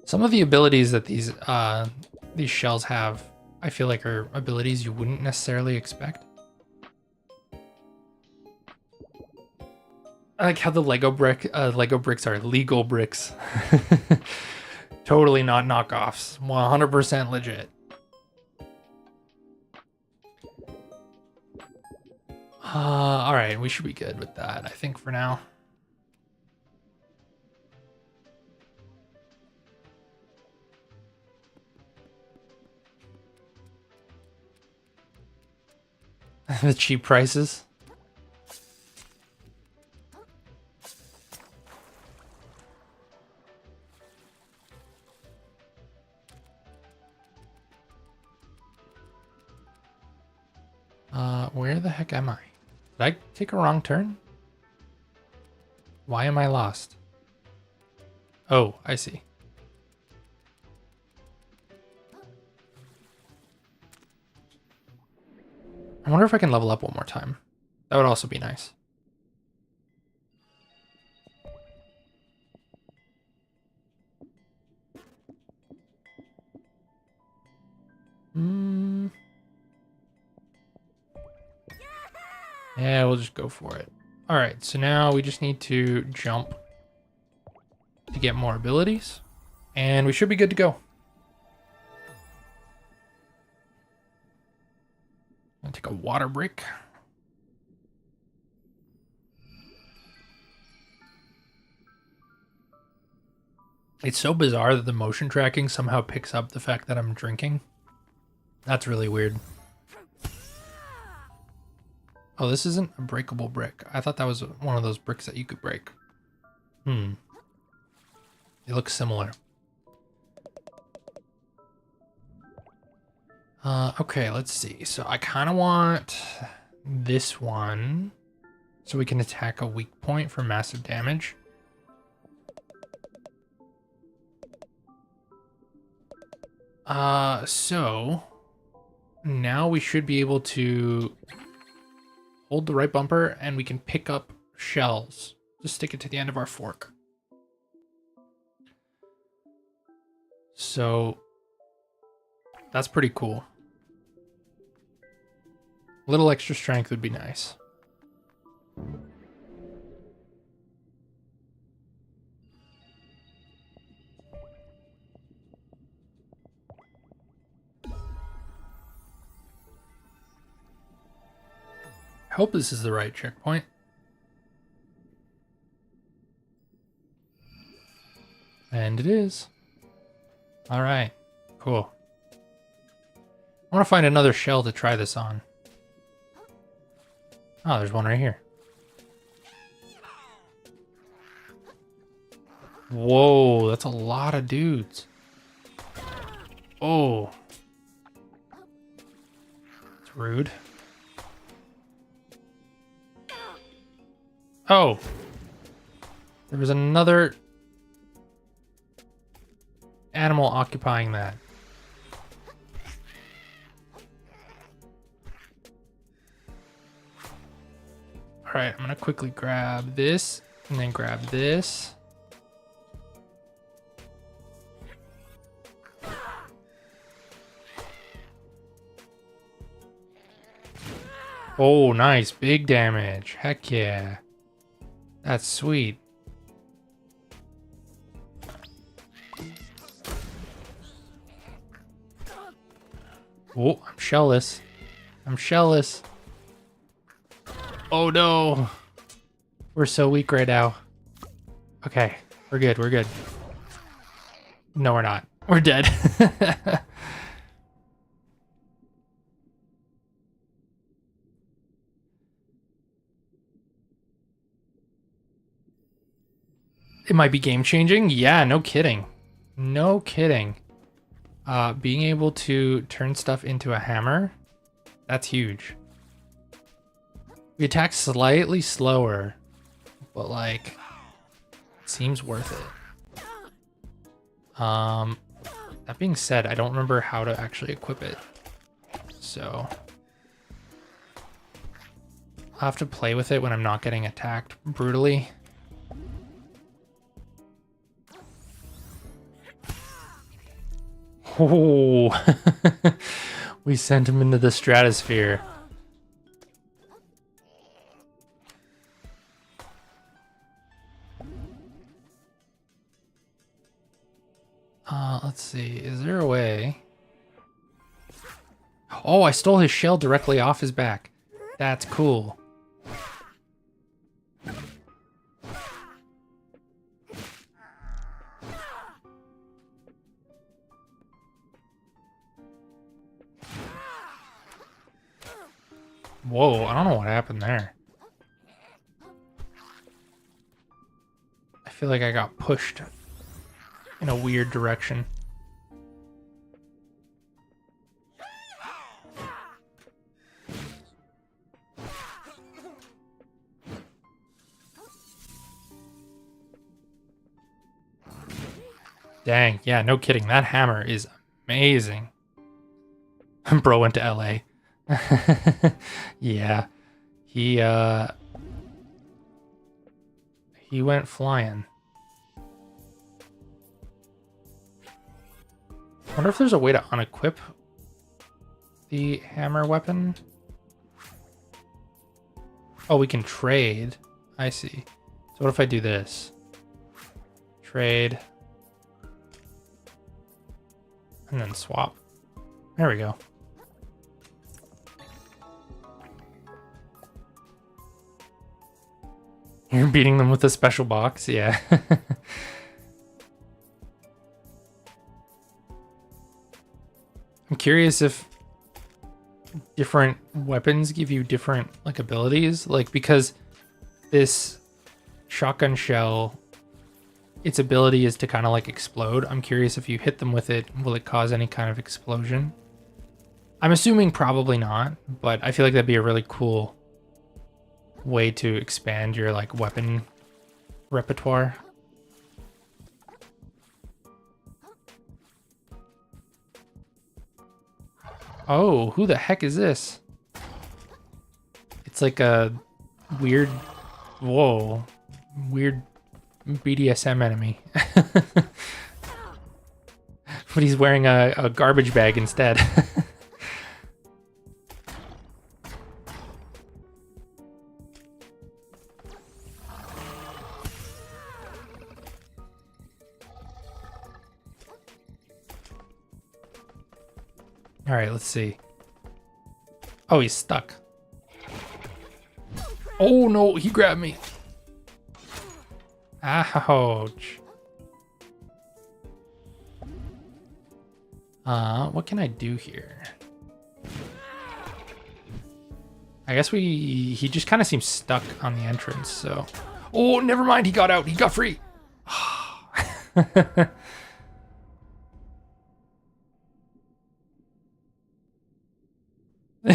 some of the abilities that these shells have, I feel like are abilities you wouldn't necessarily expect. I like how the Lego bricks are legal bricks. Totally not knockoffs. 100% legit. All right, we should be good with that, I think, for now. The cheap prices. Where the heck am I? Did I take a wrong turn? Why am I lost? Oh, I see. I wonder if I can level up one more time. That would also be nice. Yeah, we'll just go for it. All right, so now we just need to jump to get more abilities, and we should be good to go. I'll take a water break. It's so bizarre that the motion tracking somehow picks up the fact that I'm drinking. That's really weird. Oh, this isn't a breakable brick. I thought that was one of those bricks that you could break. It looks similar. Okay, let's see. So I kind of want this one so we can attack a weak point for massive damage. So now we should be able to hold the right bumper and we can pick up shells. Just stick it to the end of our fork. So that's pretty cool. A little extra strength would be nice. I hope this is the right checkpoint. And it is. All right, cool. I want to find another shell to try this on. Oh, there's one right here. Whoa, that's a lot of dudes. Oh. It's rude. Oh. There was another animal occupying that. All right, I'm gonna quickly grab this and then grab this. Oh, nice. Big damage. Heck yeah. That's sweet. Oh, I'm shellless. I'm shellless. Oh no. We're so weak right now. Okay, we're good, we're good. No, we're not. We're dead. It might be game changing. Yeah, no kidding. No kidding. Being able to turn stuff into a hammer, that's huge. We attack slightly slower, but like, it seems worth it. That being said, I don't remember how to actually equip it. So I'll have to play with it when I'm not getting attacked brutally. Oh, we sent him into the stratosphere. Let's see. Is there a way? Oh, I stole his shell directly off his back. That's cool. Whoa, I don't know what happened there. I feel like I got pushed in a weird direction. Dang, yeah, no kidding. That hammer is amazing. Bro went to LA. Yeah. He went flying. I wonder if there's a way to unequip the hammer weapon. Oh, we can trade. I see. So what if I do this? Trade. And then swap. There we go. You're beating them with a special box? Yeah. I'm curious if different weapons give you different like abilities, like because this shotgun shell, its ability is to kind of like explode. I'm curious if you hit them with it, will it cause any kind of explosion? I'm assuming probably not, but I feel like that'd be a really cool way to expand your like weapon repertoire. Oh, who the heck is this? It's like a weird, whoa, weird BDSM enemy. But he's wearing a garbage bag instead. All right, let's see. Oh, he's stuck. Oh no, he grabbed me. Ouch. What can I do here? I guess he just kind of seems stuck on the entrance, so. Oh, never mind, he got out, he got free.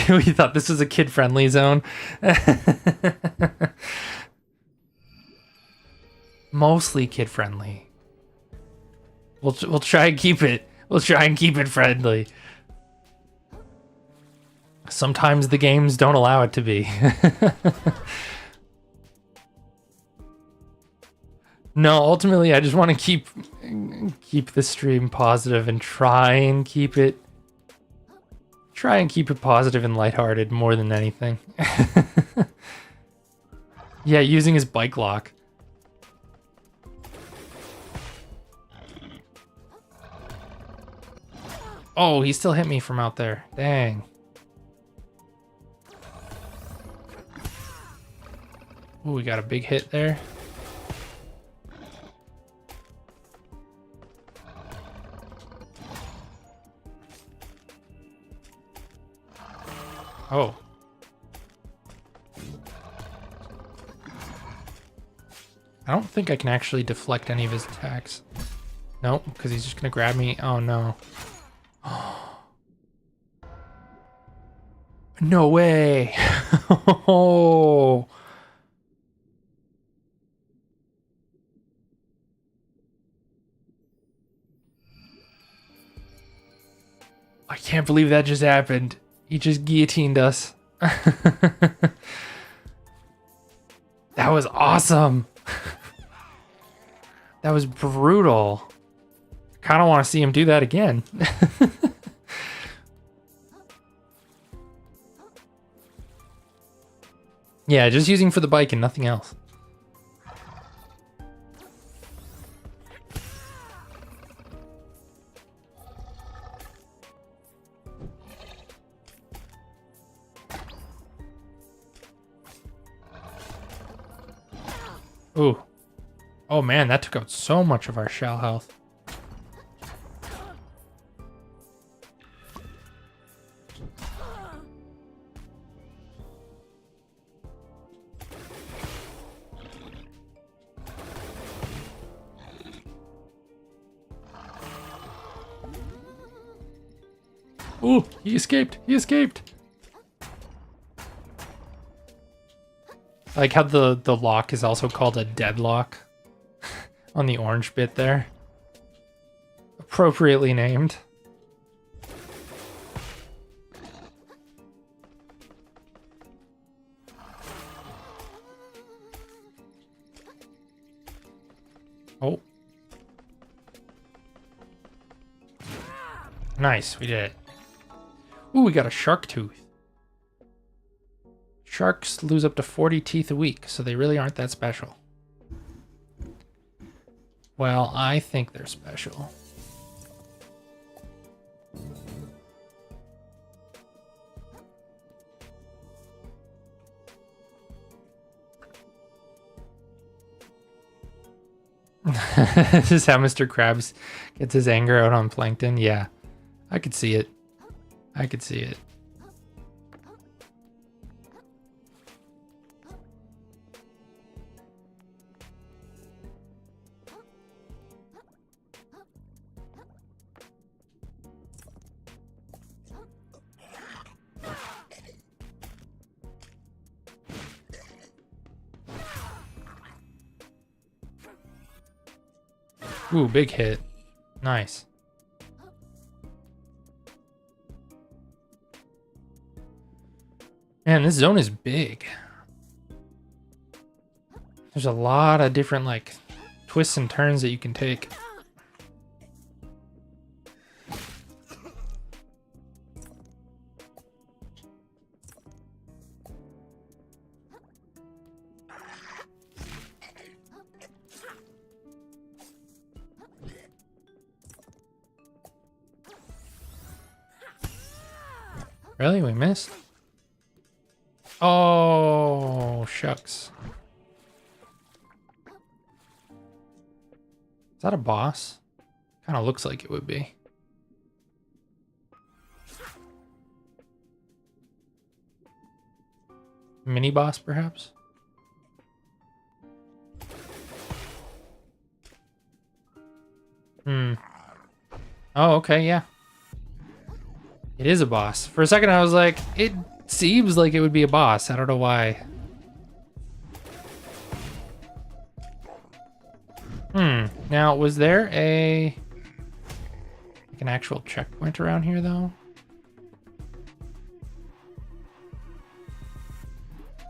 We thought this was a kid-friendly zone. Mostly kid-friendly. We'll try and keep it. We'll try and keep it friendly. Sometimes the games don't allow it to be. No, ultimately, I just want to keep the stream positive and try and keep it Try and keep it positive and lighthearted more than anything. Yeah, using his bike lock. Oh, he still hit me from out there. Dang. Ooh, we got a big hit there. Oh. I don't think I can actually deflect any of his attacks. Nope, because he's just gonna grab me. Oh no. No way. Oh. I can't believe that just happened. He just guillotined us. That was awesome. That was brutal. I kind of want to see him do that again. Yeah, just using for the bike and nothing else. Ooh. Oh man, that took out so much of our shell health. Ooh, he escaped. He escaped. I like how the lock is also called a deadlock on the orange bit there. Appropriately named. Oh. Nice, we did it. Ooh, we got a shark tooth. Sharks lose up to 40 teeth a week, so they really aren't that special. Well, I think they're special. This is how Mr. Krabs gets his anger out on Plankton. Yeah, I could see it. I could see it. Ooh, big hit. Nice. Man, this zone is big. There's a lot of different, like, twists and turns that you can take. Really? We missed? Oh, shucks. Is that a boss? Kind of looks like it would be. Mini boss, perhaps? Hmm. Oh, okay, yeah. It is a boss. For a second I was like, it seems like it would be a boss. I don't know why. Now, was there like an actual checkpoint around here though?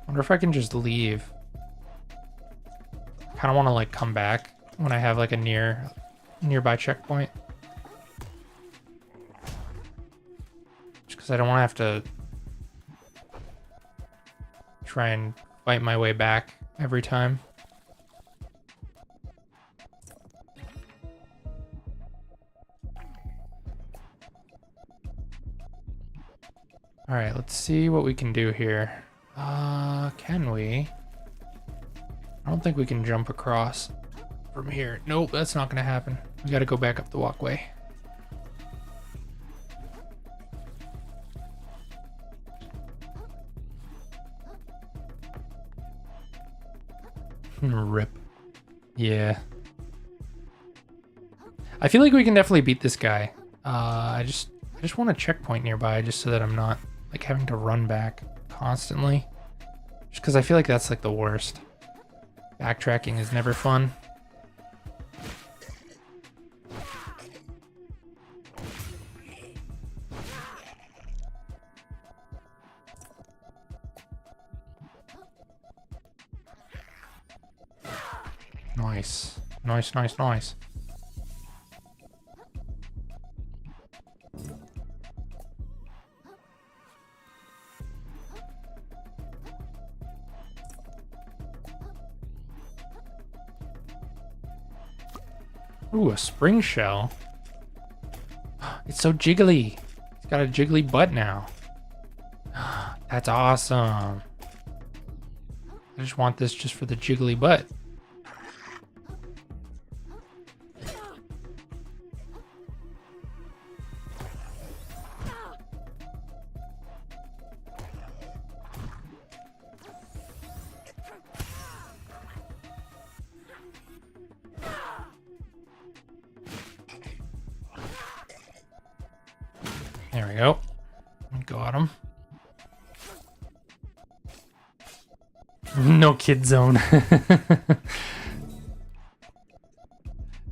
Wonder if I can just leave. Kind of want to like come back when I have like a nearby checkpoint. Just because I don't want to have to try and fight my way back every time. All right, let's see what we can do here. Can we? I don't think we can jump across from here. Nope, that's not gonna happen. We gotta go back up the walkway. Rip. Yeah. I feel like we can definitely beat this guy. I just want a checkpoint nearby just so that I'm not like having to run back constantly. Just because I feel like that's like the worst. Backtracking is never fun. Nice. Nice, nice, nice. Ooh, a spring shell. It's so jiggly. It's got a jiggly butt now. That's awesome. I just want this just for the jiggly butt. There we go. Got him. No kid zone.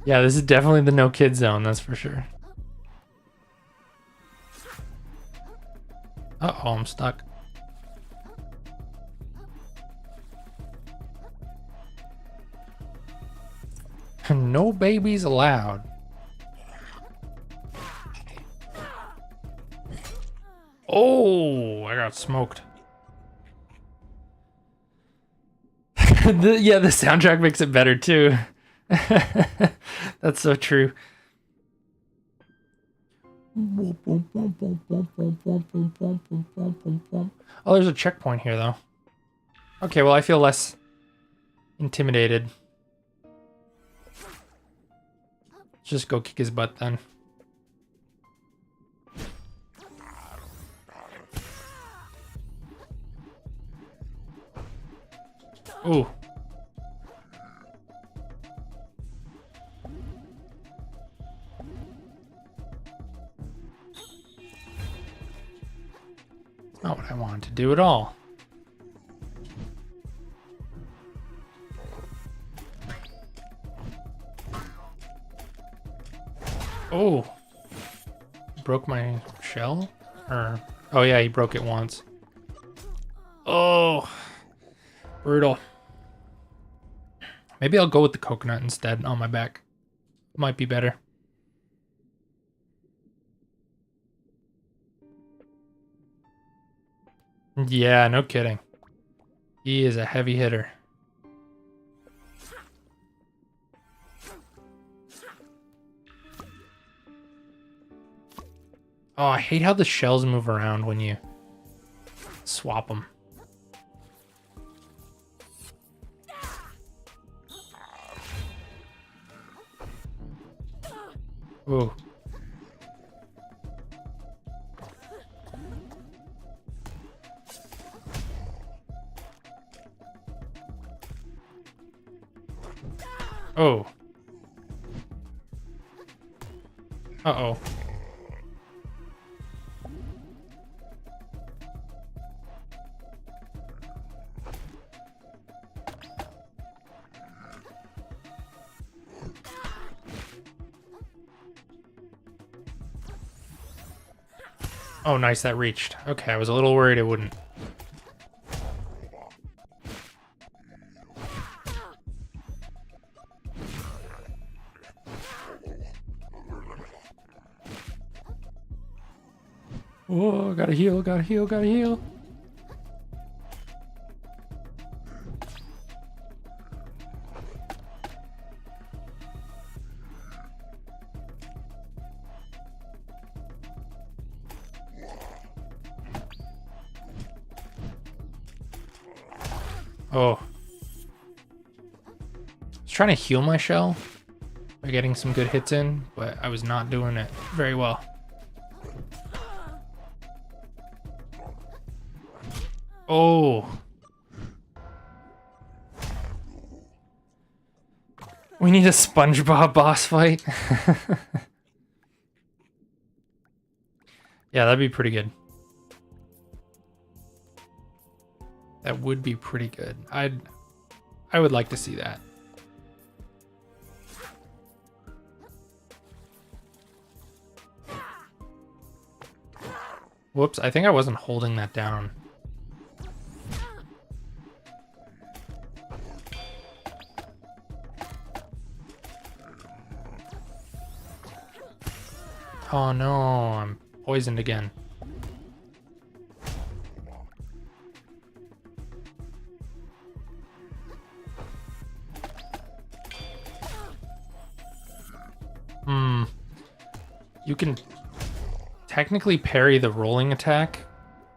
Yeah, this is definitely the no kid zone, that's for sure. Uh-oh, I'm stuck. No babies allowed. Oh, I got smoked. Yeah, the soundtrack makes it better too. That's so true. Oh, there's a checkpoint here though. Okay, well I feel less intimidated. Let's just go kick his butt then. Ooh. Not what I wanted to do at all. Oh. Broke my shell? Or oh yeah, he broke it once. Oh. Brutal. Maybe I'll go with the coconut instead on my back. Might be better. Yeah, no kidding. He is a heavy hitter. Oh, I hate how the shells move around when you swap them. Ooh. Oh. Uh-oh. Oh, nice, that reached. Okay, I was a little worried it wouldn't. Oh, gotta heal, gotta heal, gotta heal. Oh. I was trying to heal my shell by getting some good hits in, but I was not doing it very well. Oh. We need a SpongeBob boss fight. Yeah, that'd be pretty good. That would be pretty good. I would like to see that. Whoops, I think I wasn't holding that down. Oh no, I'm poisoned again. You can technically parry the rolling attack,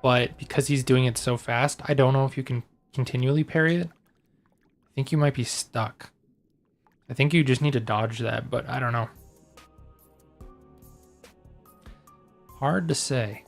but because he's doing it so fast, I don't know if you can continually parry it. I think you might be stuck. I think you just need to dodge that, but I don't know. Hard to say.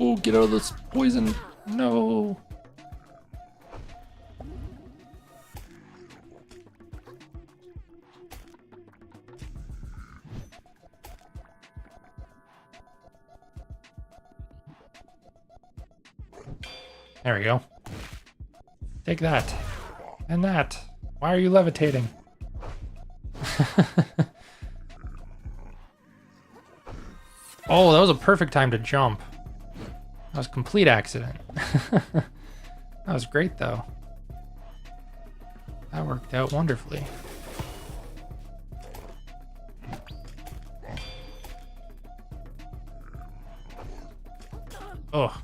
Oh, get out of this poison. No. There we go. Take that. And that. Why are you levitating? Oh, that was a perfect time to jump. That was a complete accident. That was great, though. That worked out wonderfully. Oh.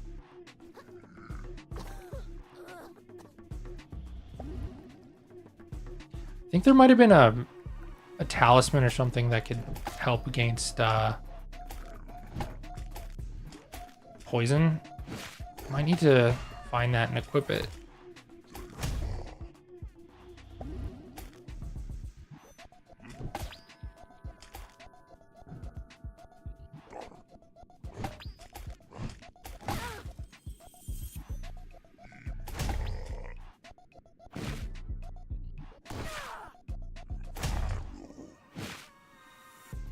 I think there might have been a talisman or something that could help against poison. Might need to find that and equip it.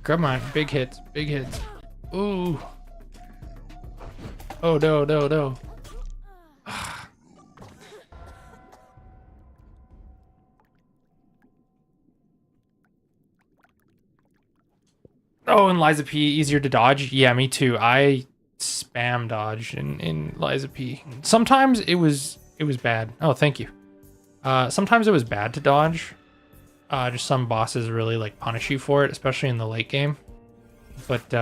Come on, big hits, big hits. Ooh. Oh, no, no, no. Oh, and Liza P, easier to dodge. Yeah, me too. I spam dodge in Liza P. Sometimes it was bad. Oh, thank you. Sometimes it was bad to dodge. Just some bosses really like punish you for it, especially in the late game. But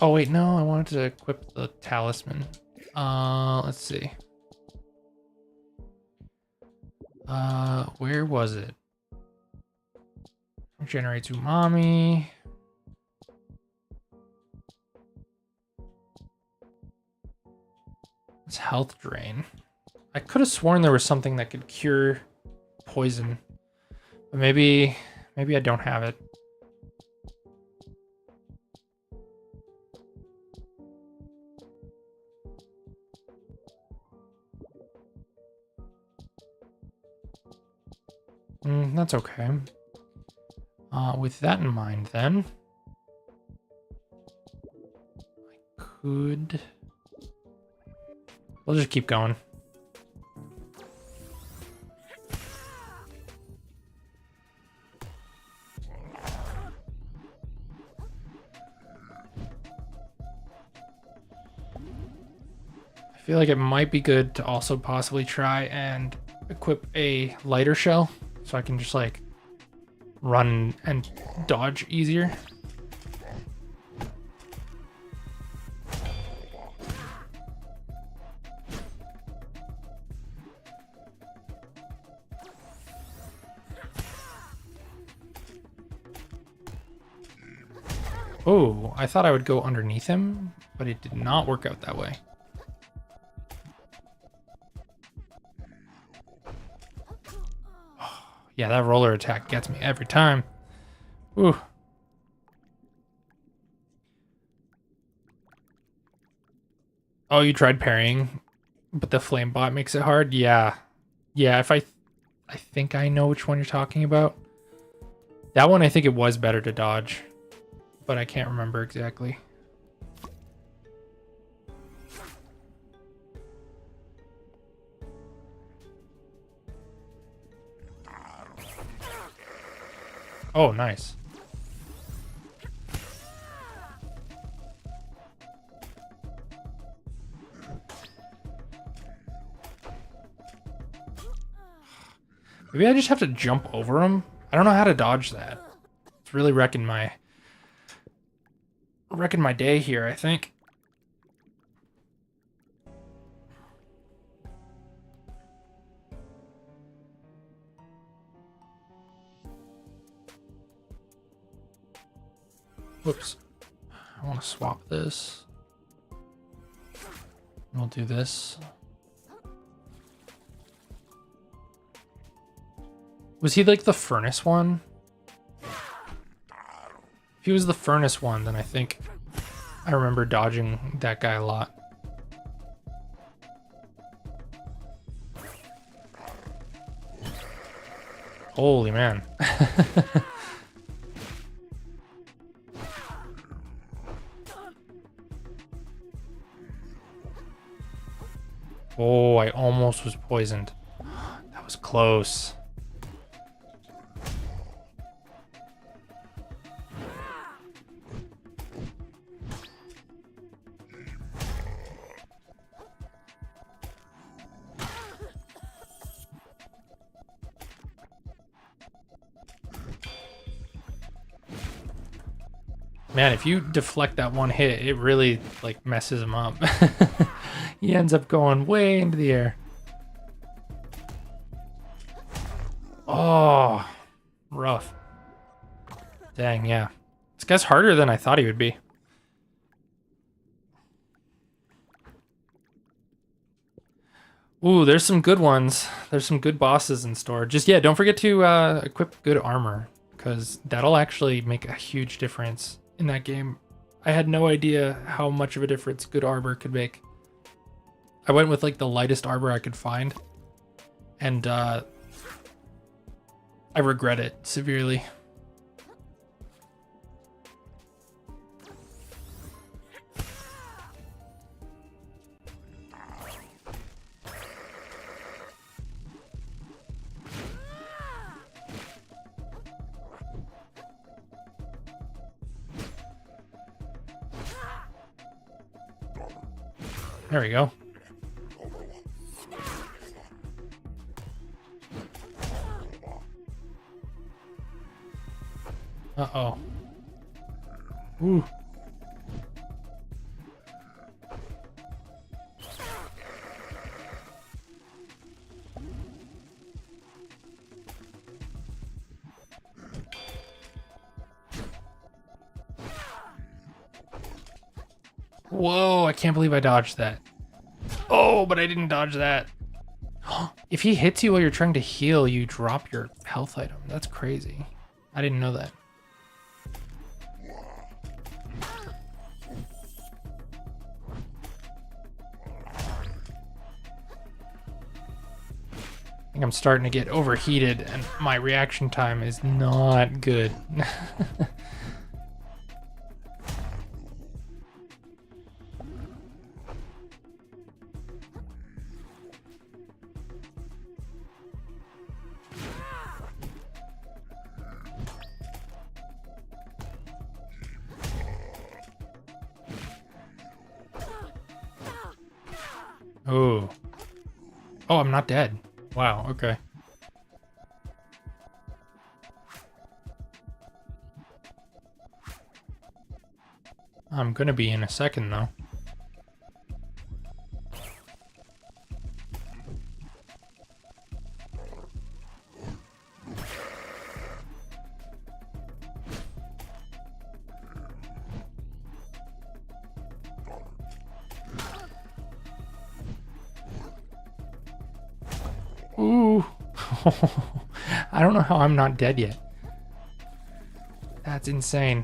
oh wait, no, I wanted to equip the talisman. Let's see. Where was it? Generates umami. It's health drain. I could have sworn there was something that could cure poison, but maybe I don't have it. That's okay. With that in mind, then, I could. We'll just keep going. I feel like it might be good to also possibly try and equip a lighter shell so I can just like run and dodge easier. Oh, I thought I would go underneath him, but it did not work out that way. Yeah, that roller attack gets me every time. Ooh. Oh, you tried parrying, but the flame bot makes it hard? Yeah. Yeah, if I think I know which one you're talking about. That one, I think it was better to dodge, but I can't remember exactly. Oh, nice. Maybe I just have to jump over him. I don't know how to dodge that. It's really wrecking my day here, I think. Whoops. I want to swap this. We'll do this. Was he like the furnace one? If he was the furnace one, then I think I remember dodging that guy a lot. Holy man. Oh, I almost was poisoned. That was close. Man, if you deflect that one hit, it really like messes him up. He ends up going way into the air. Oh, rough. Dang, yeah. This guy's harder than I thought he would be. Ooh, there's some good ones. There's some good bosses in store. Just, yeah, don't forget to equip good armor, because that'll actually make a huge difference in that game. I had no idea how much of a difference good armor could make. I went with like the lightest armor I could find, and I regret it severely. There we go. Uh-oh. Ooh. Whoa, I can't believe I dodged that. Oh, but I didn't dodge that. If he hits you while you're trying to heal, you drop your health item. That's crazy. I didn't know that. think I'm starting to get overheated and my reaction time is not good. Oh. Oh, I'm not dead. Wow, okay. I'm gonna be in a second, though. Ooh. I don't know how I'm not dead yet. That's insane.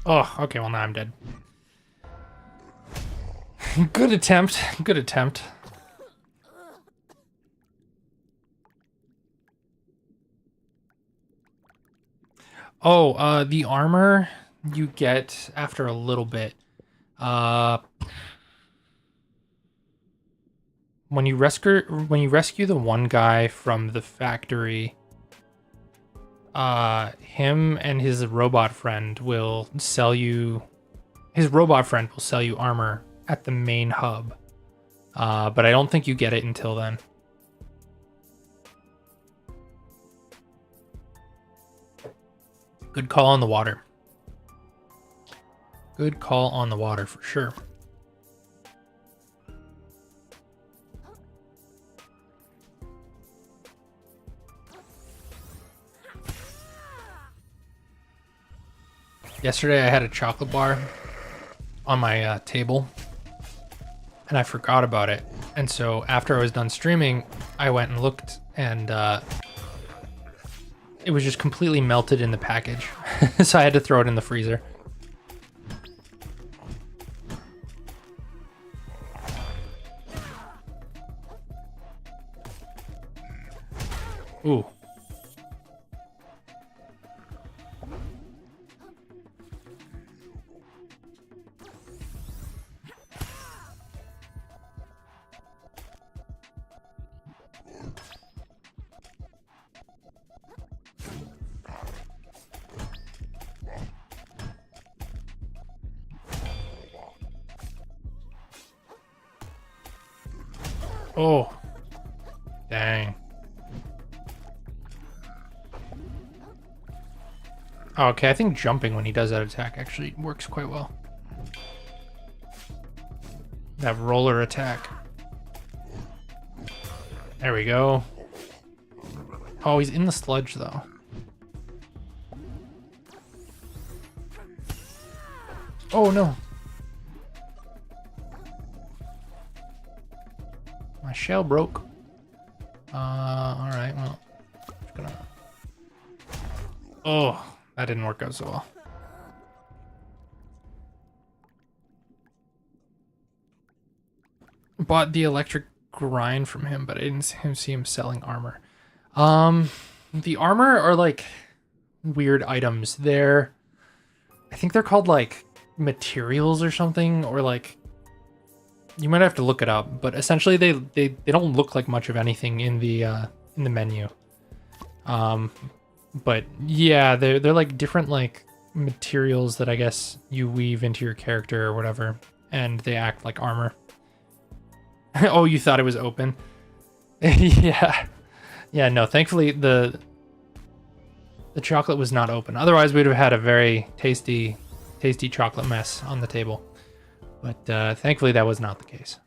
Oh, okay, well now I'm dead. Good attempt. Good attempt. Oh, the armor you get after a little bit. When you rescue the one guy from the factory, him and his robot friend will sell you. His robot friend will sell you armor at the main hub, but I don't think you get it until then. Good call on the water. Good call on the water for sure. Yesterday I had a chocolate bar on my table and I forgot about it. And so after I was done streaming, I went and looked and it was just completely melted in the package. So I had to throw it in the freezer. Ooh. Oh. Dang. Oh, okay, I think jumping when he does that attack actually works quite well. That roller attack. There we go. Oh, he's in the sludge though. Oh no. My shell broke. Alright, well. Just gonna... Oh, that didn't work out so well. Bought the electric grind from him, but I didn't see him selling armor. The armor are like weird items. I think they're called like materials or something, or like, you might have to look it up, but essentially they don't look like much of anything in the menu. But yeah, they're like different like materials that I guess you weave into your character or whatever, and they act like armor. Oh, you thought it was open? Yeah. Yeah, no, thankfully the chocolate was not open. Otherwise we'd have had a very tasty chocolate mess on the table. But thankfully that was not the case.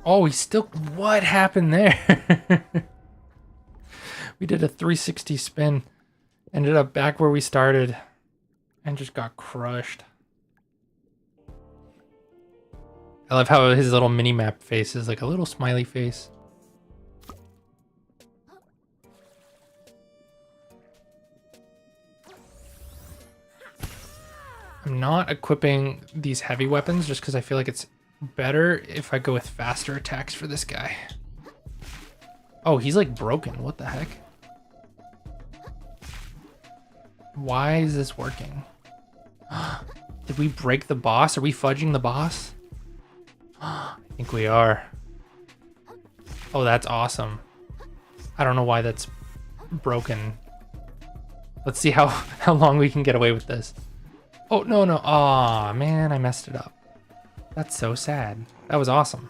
Oh, he still... What happened there? We did a 360 spin. Ended up back where we started. And just got crushed. I love how his little mini-map face is like a little smiley face. I'm not equipping these heavy weapons just because I feel like it's better if I go with faster attacks for this guy. Oh, he's like broken. What the heck? Why is this working? Did we break the boss? Are we fudging the boss? I think we are. Oh, that's awesome. I don't know why that's broken. Let's see how long we can get away with this. Oh, no, no. Aw, man, I messed it up. That's so sad. That was awesome.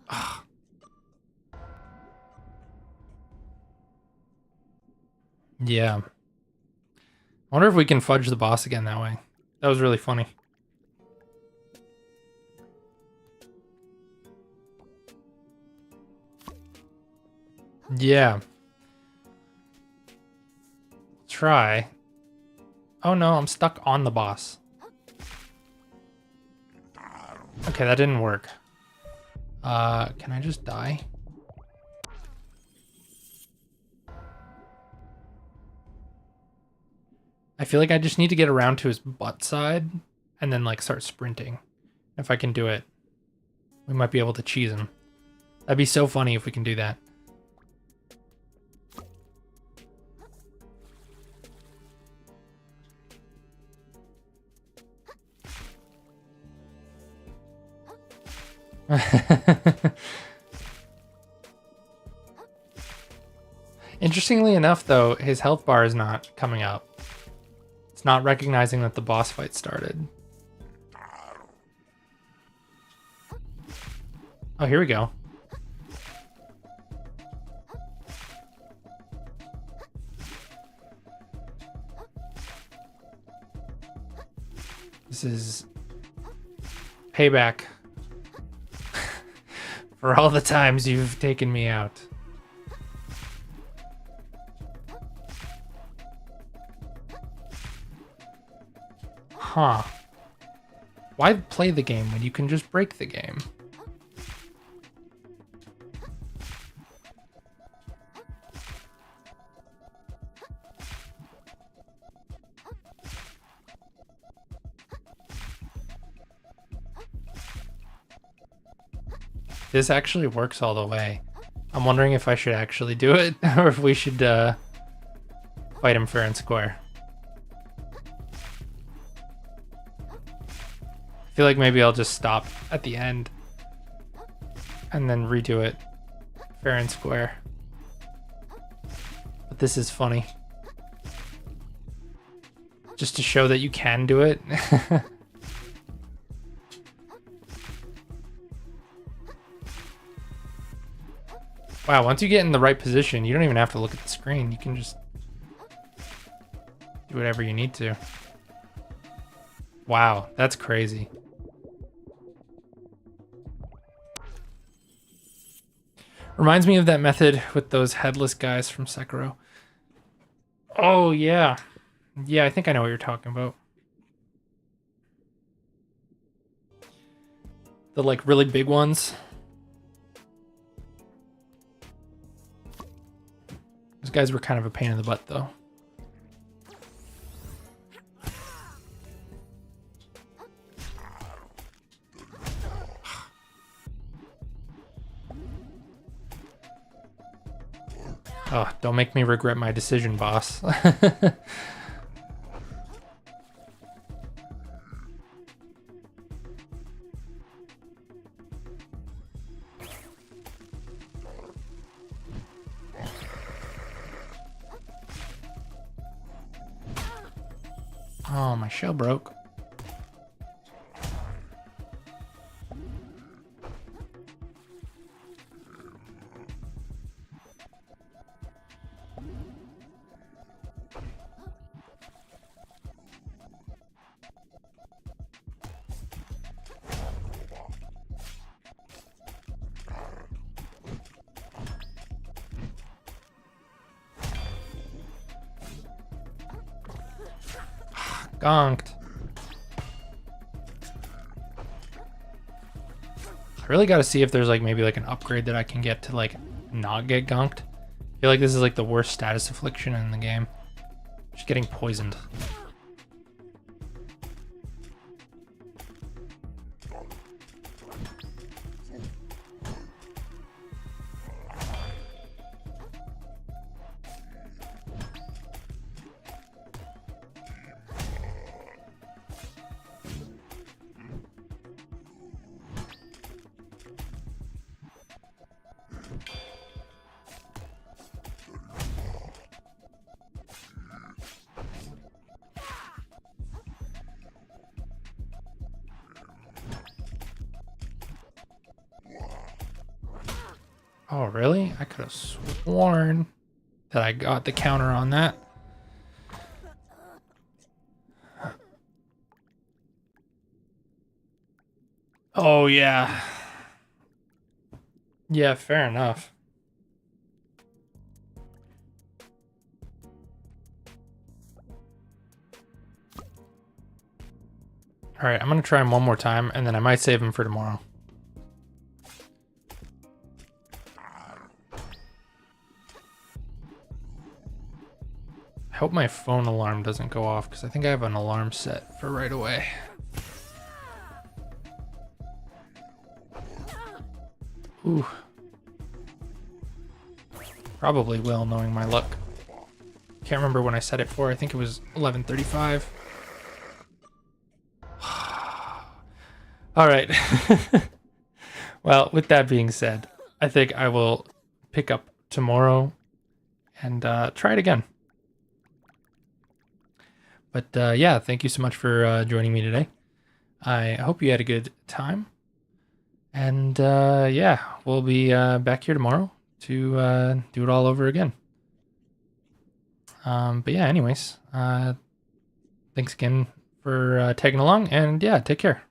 Ugh. Yeah. I wonder if we can fudge the boss again that way. That was really funny. Yeah. Try. Oh no, I'm stuck on the boss. Okay, that didn't work. Can I just die? I feel like I just need to get around to his butt side and then like start sprinting. If I can do it, we might be able to cheese him. That'd be so funny if we can do that. Interestingly enough, though, his health bar is not coming up. It's not recognizing that the boss fight started. Oh, here we go. This is payback for all the times you've taken me out. Huh. Why play the game when you can just break the game? This actually works all the way. I'm wondering if I should actually do it or if we should fight him fair and square. I feel like maybe I'll just stop at the end and then redo it fair and square. But this is funny. Just to show that you can do it. Wow, once you get in the right position, you don't even have to look at the screen. You can just do whatever you need to. Wow, that's crazy. Reminds me of that method with those headless guys from Sekiro. Oh, yeah. Yeah, I think I know what you're talking about. The, like, really big ones. Those guys were kind of a pain in the butt, though. Oh, don't make me regret my decision, boss. Oh, my shell broke. Gonked. I really got to see if there's like maybe like an upgrade that I can get to like not get gonked. I feel like this is like the worst status affliction in the game. Just getting poisoned. Oh, really? I could have sworn that I got the counter on that. Oh, yeah. Yeah, fair enough. All right, I'm going to try him one more time, and then I might save him for tomorrow. I hope my phone alarm doesn't go off, because I think I have an alarm set for right away. Ooh. Probably will, knowing my luck. Can't remember when I set it for. I think it was 11:35. All right. Well, with that being said, I think I will pick up tomorrow and try it again. But yeah, thank you so much for joining me today. I hope you had a good time. And yeah, we'll be back here tomorrow to do it all over again. But yeah, anyways, thanks again for tagging along, and yeah, take care.